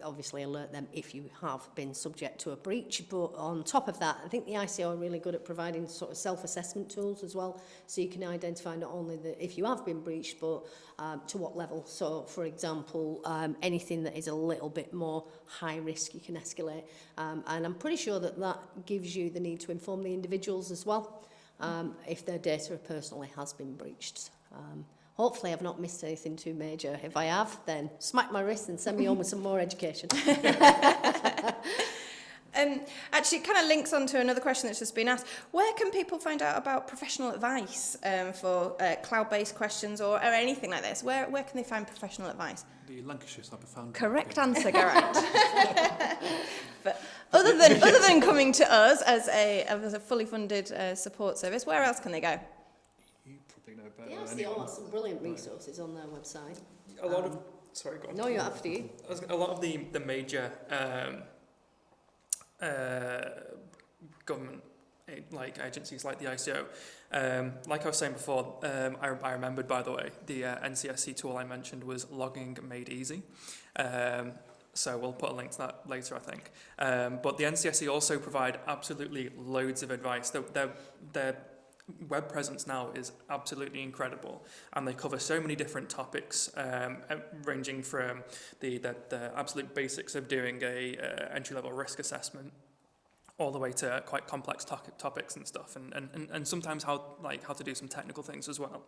obviously alert them if you have been subject to a breach, but on top of that, I think the ICO are really good at providing sort of self-assessment tools as well, so you can identify not only if you have been breached, but to what level. So, for example, anything that is a little bit more high risk, you can escalate. And I'm pretty sure that gives you the need to inform the individuals as well, if their data personally has been breached. Hopefully I've not missed anything too major. If I have, then smack my wrist and send me home with some more education. Actually, it kind of links on to another question that's just been asked. Where can people find out about professional advice for cloud-based questions or anything like this? Where can they find professional advice? The Lancashire Foundry. Correct answer, Geraint. But other than coming to us as a fully funded support service, where else can they go? You probably know better. Yeah, they all have some brilliant resources on their website. A lot of... Sorry, go on. No, you're after you. A lot of the major government agencies like the ICO, like I was saying before, I remembered, by the way, the NCSC tool I mentioned was Logging Made Easy. So we'll put a link to that later, I think. But the NCSC also provide absolutely loads of advice. Their web presence now is absolutely incredible, and they cover so many different topics, ranging from the absolute basics of doing a entry-level risk assessment, all the way to quite complex topics and stuff, and sometimes how to do some technical things as well.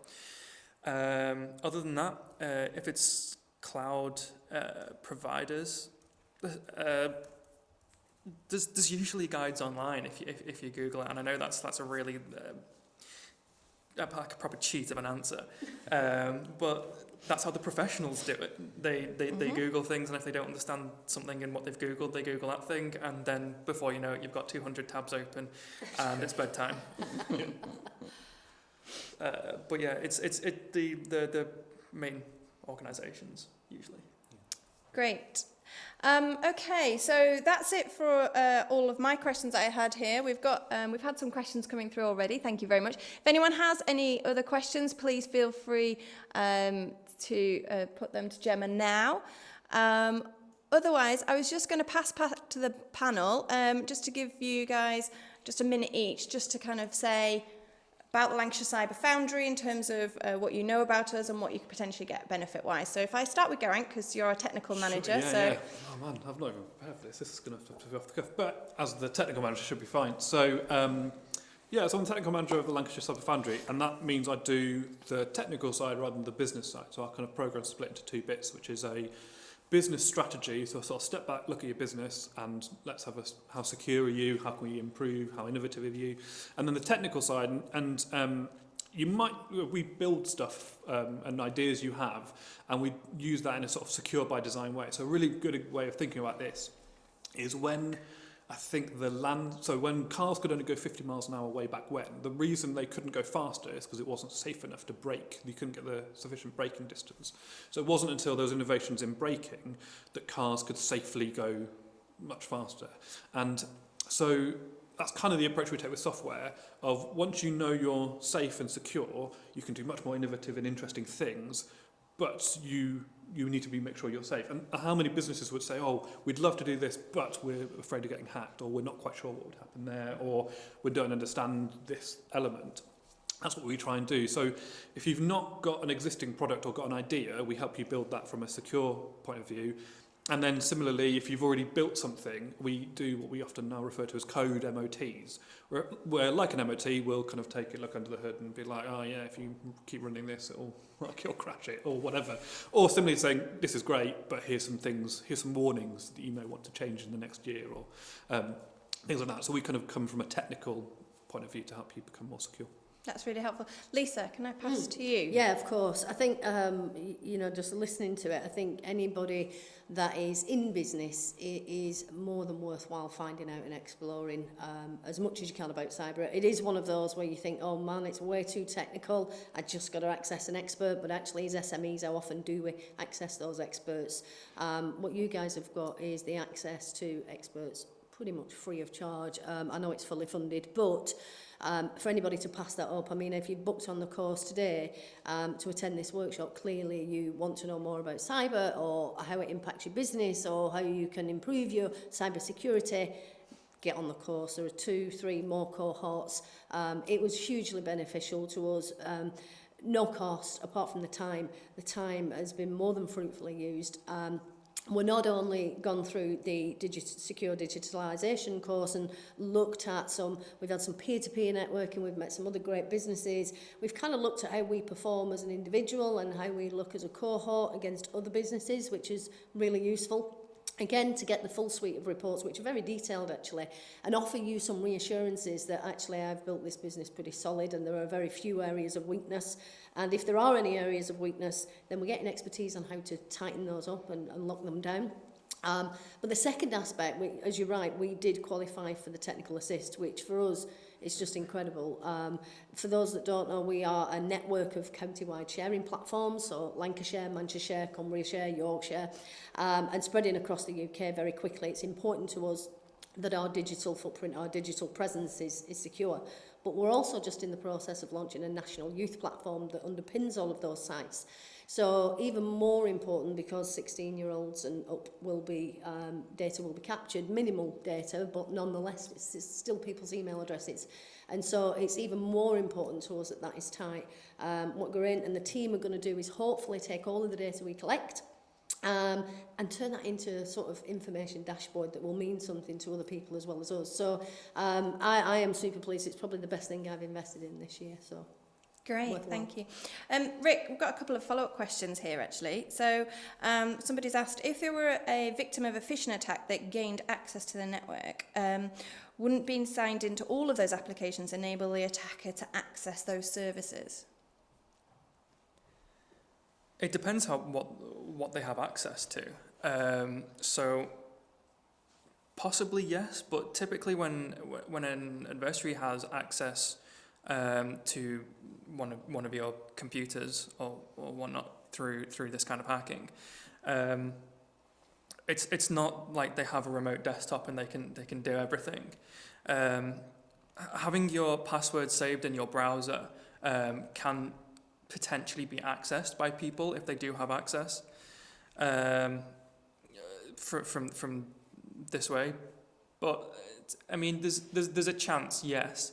Other than that, if it's cloud providers, there's usually guides online if you Google it, and I know that's a really a proper cheat of an answer, but that's how the professionals do it. They Google things, and if they don't understand something in what they've Googled, they Google that thing, and then before you know it, you've got 200 tabs open, and it's bedtime. But yeah, it's the main organisations usually. Great. Okay, so that's it for all of my questions I had here. We've had some questions coming through already. Thank you very much. If anyone has any other questions, please feel free to put them to Gemma now. Otherwise, I was just going to pass back to the panel, just to give you guys just a minute each, just to kind of say about the Lancashire Cyber Foundry in terms of what you know about us and what you could potentially get benefit-wise. So if I start with Geraint, because you're a technical manager. Yeah. Oh man, I've not even prepared for this. This is going to have to be off the cuff. But as the technical manager, should be fine. So Yeah, so I'm the technical manager of the Lancashire Cyber Foundry, and that means I do the technical side rather than the business side. So our kind of program is split into two bits, which is a business strategy, so sort of step back, look at your business, and let's have how secure are you, how can we improve, how innovative are you, and then the technical side, and we build stuff and ideas you have, and we use that in a sort of secure by design way. So a really good way of thinking about this is when I think when cars could only go 50 miles an hour way back when, the reason they couldn't go faster is because it wasn't safe enough to brake. You couldn't get the sufficient braking distance. So it wasn't until those innovations in braking that cars could safely go much faster. And so that's kind of the approach we take with software of once you know you're safe and secure, you can do much more innovative and interesting things, but you need to make sure you're safe. And how many businesses would say, oh, we'd love to do this, but we're afraid of getting hacked, or we're not quite sure what would happen there, or we don't understand this element. That's what we try and do. So if you've not got an existing product or got an idea, we help you build that from a secure point of view. And then similarly, if you've already built something, we do what we often now refer to as code MOTs, where like an MOT, we'll kind of take a look under the hood and be like, oh yeah, if you keep running this, you'll crash it, or whatever. Or simply saying, this is great, but here's some warnings that you may want to change in the next year, or things like that. So we kind of come from a technical point of view to help you become more secure. That's really helpful. Lisa, can I pass to you? Yeah, of course. I think, just listening to it, I think anybody that is in business is more than worthwhile finding out and exploring as much as you can about cyber. It is one of those where you think, oh man, it's way too technical. I just got to access an expert. But actually, as SMEs, how often do we access those experts? What you guys have got is the access to experts pretty much free of charge. I know it's fully funded, but for anybody to pass that up, I mean, if you've booked on the course today to attend this workshop, clearly you want to know more about cyber or how it impacts your business or how you can improve your cybersecurity, get on the course. There are 2-3 more cohorts. It was hugely beneficial to us. No cost, apart from the time. The time has been more than fruitfully used. We're not only gone through the secure digitalisation course and looked at we've had some peer-to-peer networking, we've met some other great businesses. We've kind of looked at how we perform as an individual and how we look as a cohort against other businesses, which is really useful. Again, to get the full suite of reports, which are very detailed actually, and offer you some reassurances that actually I've built this business pretty solid and there are very few areas of weakness. And if there are any areas of weakness, then we're getting expertise on how to tighten those up and lock them down. But the second aspect, as you're right, we did qualify for the technical assist, which for us is just incredible. For those that don't know, we are a network of county-wide sharing platforms, so Lancashire, Manchester, Cumbria, Yorkshire, and spreading across the UK very quickly. It's important to us that our digital footprint, our digital presence is secure. But we're also just in the process of launching a national youth platform that underpins all of those sites. So even more important, because 16-year-olds and up will be, data will be captured, minimal data, but nonetheless it's still people's email addresses. And so it's even more important to us that is tight. What Geraint and the team are going to do is hopefully take all of the data we collect and turn that into a sort of information dashboard that will mean something to other people as well as us. So I am super pleased. It's probably the best thing I've invested in this year. So great, worthwhile. thank you. Rick, we've got a couple of follow-up questions here actually. So somebody's asked, if there were a victim of a phishing attack that gained access to the network, wouldn't being signed into all of those applications enable the attacker to access those services? It depends what they have access to. So possibly yes, but typically when an adversary has access to one of your computers or whatnot through this kind of hacking, it's not like they have a remote desktop and they can do everything. Having your password saved in your browser can potentially be accessed by people if they do have access from this way, but I mean there's a chance, yes.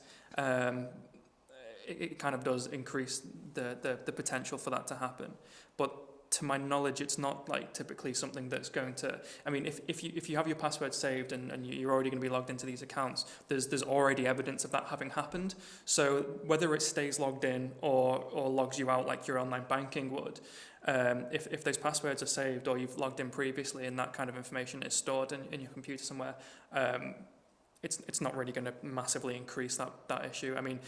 It kind of does increase the potential for that to happen, but to my knowledge, it's not like typically something that's going to, I mean, if you have your password saved and you're already going to be logged into these accounts, there's already evidence of that having happened. So whether it stays logged in or logs you out like your online banking would, if those passwords are saved or you've logged in previously and that kind of information is stored in your computer somewhere, it's not really going to massively increase that issue. I mean,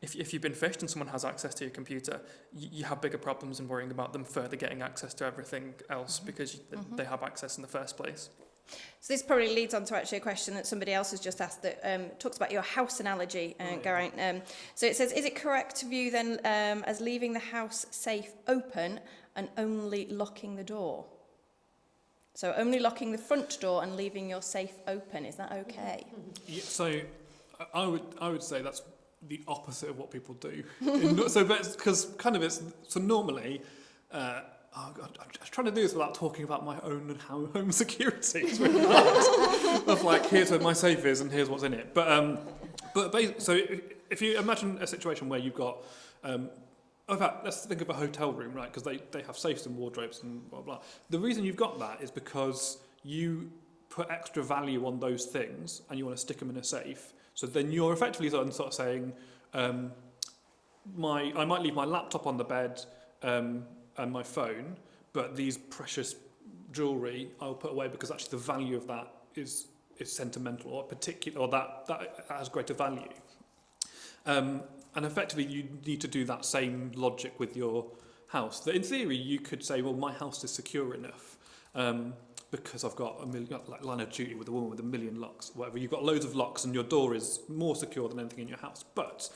if you've been phished and someone has access to your computer, you have bigger problems in worrying about them further getting access to everything else because they have access in the first place. So this probably leads on to actually a question that somebody else has just asked that talks about your house analogy, Geraint. So it says, is it correct to view then as leaving the house safe open and only locking the door? So only locking the front door and leaving your safe open, is that okay? Yeah, so I would say that's the opposite of what people do. Because kind of it's, so normally, I'm trying to do this without talking about my own home security. It's really hard. Of like, here's where my safe is and here's what's in it. So if you imagine a situation where you've got, in fact, let's think of a hotel room, right? Because they have safes and wardrobes and blah, blah. The reason you've got that is because you put extra value on those things and you want to stick them in a safe. So then you're effectively sort of saying, I might leave my laptop on the bed and my phone, but these precious jewellery I'll put away because actually the value of that is sentimental or particular, or that has greater value. And effectively you need to do that same logic with your house. That in theory you could say, well, my house is secure enough. Because I've got like Line of Duty with a woman with 1 million locks, whatever. You've got loads of locks and your door is more secure than anything in your house. But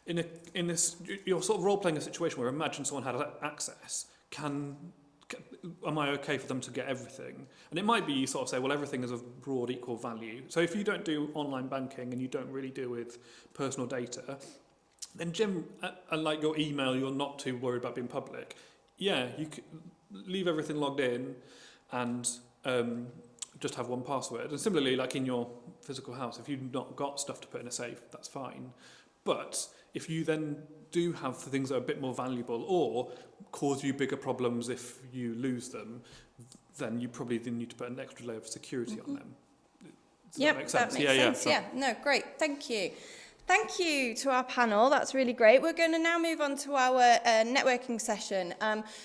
in this, you're sort of role-playing a situation where imagine someone had access. Am I okay for them to get everything? And it might be you sort of say, well, everything is of broad equal value. So if you don't do online banking and you don't really deal with personal data, then and like your email, you're not too worried about being public. Yeah, you could leave everything logged in and just have one password. And similarly, like in your physical house, if you've not got stuff to put in a safe, that's fine. But if you then do have things that are a bit more valuable or cause you bigger problems if you lose them, then you probably then need to put an extra layer of security on them. Does that make sense? That makes sense. Yeah, no, great. Thank you. Thank you to our panel. That's really great. We're going to now move on to our networking session.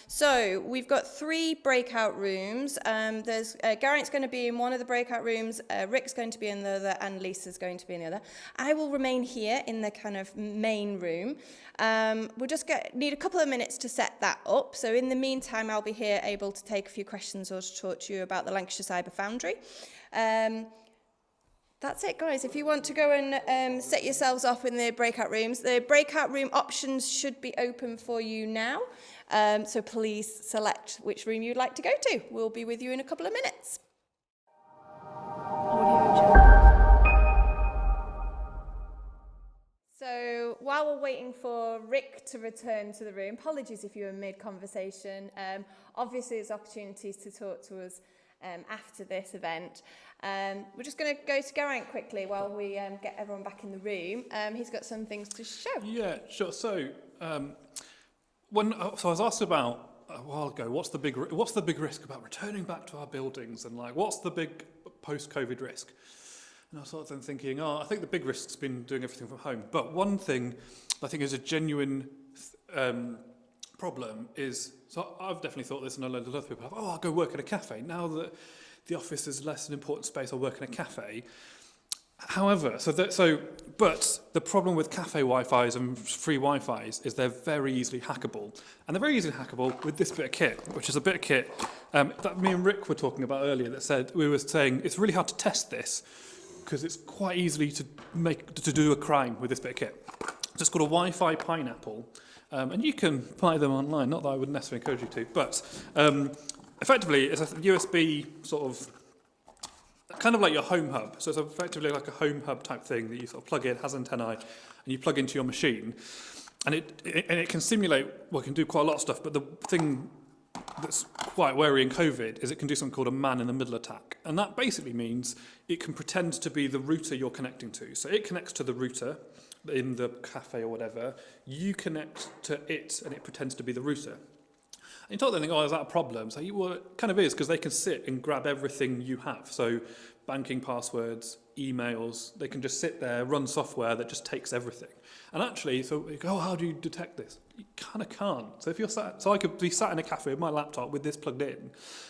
So we've got 3 breakout rooms. There's Geraint's going to be in one of the breakout rooms, Ric's going to be in the other, and Lisa's going to be in the other. I will remain here in the kind of main room. We'll just need a couple of minutes to set that up. So in the meantime, I'll be here able to take a few questions or to talk to you about the Lancashire Cyber Foundry. That's it, guys. If you want to go and set yourselves off in the breakout room options should be open for you now. So please select which room you'd like to go to. We'll be with you in a couple of minutes. So while we're waiting for Ric to return to the room, apologies if you were mid-conversation. Obviously, there's opportunities to talk to us after this event. We're just going to go to Geraint quickly while we get everyone back in the room. He's got some things to show. Yeah, sure. So, so I was asked about a while ago, what's the big risk about returning back to our buildings, and like, what's the big post-COVID risk? And I was sort of then thinking, I think the big risk's been doing everything from home. But one thing I think is a genuine problem is, so I've definitely thought this, and a lot of other people have, I'll go work at a cafe. Now that the office is less an important space, I'll work in a cafe. However, but the problem with cafe Wi-Fis and free Wi-Fis is they're very easily hackable. And they're very easily hackable with this bit of kit, which is a bit of kit that me and Ric were talking about earlier, we were saying it's really hard to test this because it's quite easily to do a crime with this bit of kit. So it's called a Wi-Fi pineapple. And you can buy them online, not that I would necessarily encourage you to, but effectively it's a USB sort of, kind of like your home hub. So it's effectively like a home hub type thing that you sort of plug in, has antennae, and you plug into your machine. And it can simulate, well, it can do quite a lot of stuff, but the thing that's quite wary in COVID is it can do something called a man-in-the-middle attack. And that basically means it can pretend to be the router you're connecting to. So it connects to the router in the cafe or whatever, you connect to it and it pretends to be the router. And you talk, they think, oh, is that a problem? So well, it kind of is, because they can sit and grab everything you have. So banking passwords, emails, they can just sit there, run software that just takes everything. And actually, so you go, oh, how do you detect this? You kind of can't. So if you're so I could be sat in a cafe with my laptop with this plugged in,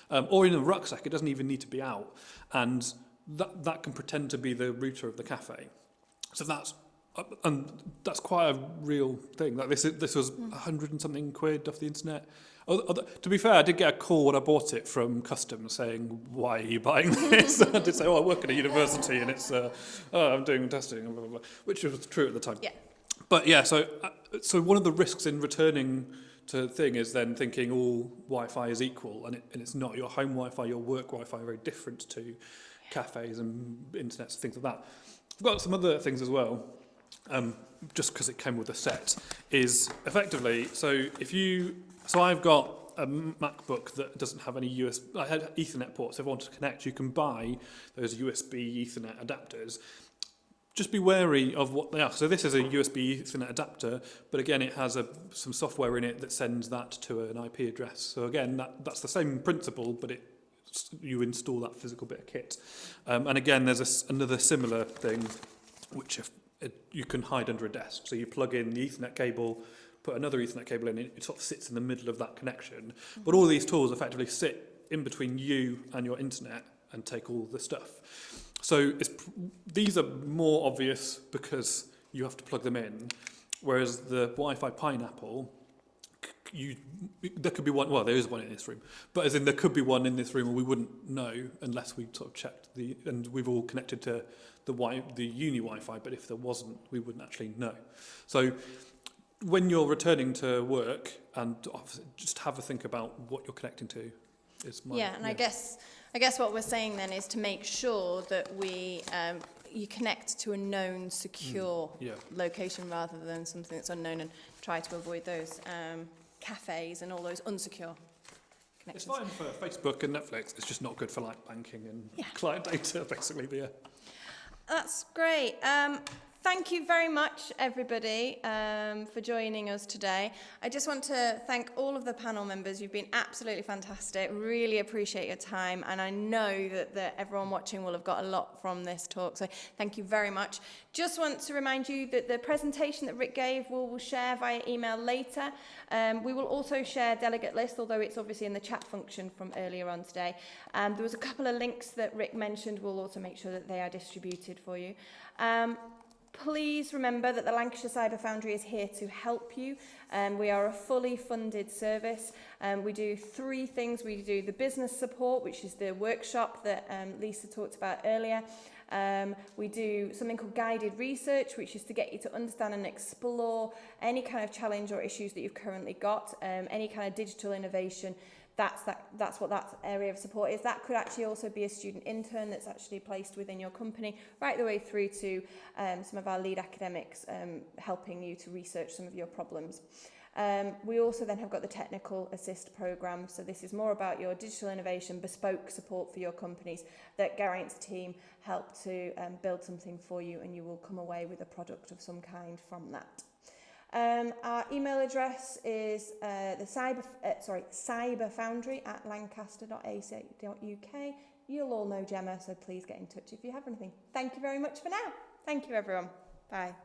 or in a rucksack, it doesn't even need to be out. And that can pretend to be the router of the cafe. So that's quite a real thing. Like this was 100 and something quid off the internet. To be fair, I did get a call when I bought it from customs saying, why are you buying this? I did say, I work at a university and it's, I'm doing testing, blah, blah, blah, which was true at the time. Yeah. But yeah, so one of the risks in returning to thing is then thinking all Wi-Fi is equal, and it's not. Your home Wi-Fi, your work Wi-Fi are very different to cafes and internets and things like that. I've got some other things as well, just because it came with a set, is effectively, so I've got a MacBook that doesn't have any USB, I had Ethernet ports. If I want to connect, you can buy those USB Ethernet adapters. Just be wary of what they are. So this is a USB Ethernet adapter, but again, it has some software in it that sends that to an IP address. So again, that's the same principle, but you install that physical bit of kit. And again, there's another similar thing, which you can hide under a desk. So you plug in the Ethernet cable, put another Ethernet cable in, it sort of sits in the middle of that connection. But all these tools effectively sit in between you and your internet and take all the stuff. So these are more obvious because you have to plug them in, whereas the Wi-Fi Pineapple, there could be one, well, there is one in this room, but as in there could be one in this room and we wouldn't know unless we sort of checked and we've all connected to the uni Wi-Fi, but if there wasn't, we wouldn't actually know. So when you're returning to work, and just have a think about what you're connecting to. I guess what we're saying then is to make sure that you connect to a known, secure location rather than something that's unknown, and try to avoid those cafes and all those unsecure connections. It's fine for Facebook and Netflix. It's just not good for like banking and client data, basically. But that's great. Thank you very much, everybody, for joining us today. I just want to thank all of the panel members. You've been absolutely fantastic. Really appreciate your time. And I know that everyone watching will have got a lot from this talk. So thank you very much. Just want to remind you that the presentation that Ric gave we'll share via email later. We will also share delegate list, although it's obviously in the chat function from earlier on today. There was a couple of links that Ric mentioned. We'll also make sure that they are distributed for you. Please remember that the Lancashire Cyber Foundry is here to help you. We are a fully funded service. We do 3 things. We do the business support, which is the workshop that Lisa talked about earlier. We do something called guided research, which is to get you to understand and explore any kind of challenge or issues that you've currently got, any kind of digital innovation. That's what that area of support is. That could actually also be a student intern that's actually placed within your company, right the way through to some of our lead academics helping you to research some of your problems. We also then have got the technical assist program. So this is more about your digital innovation, bespoke support for your companies that Geraint's team help to build something for you, and you will come away with a product of some kind from that. Our email address is cyberfoundry@lancaster.ac.uk. You'll all know Gemma, so please get in touch if you have anything. Thank you very much for now. Thank you, everyone. Bye.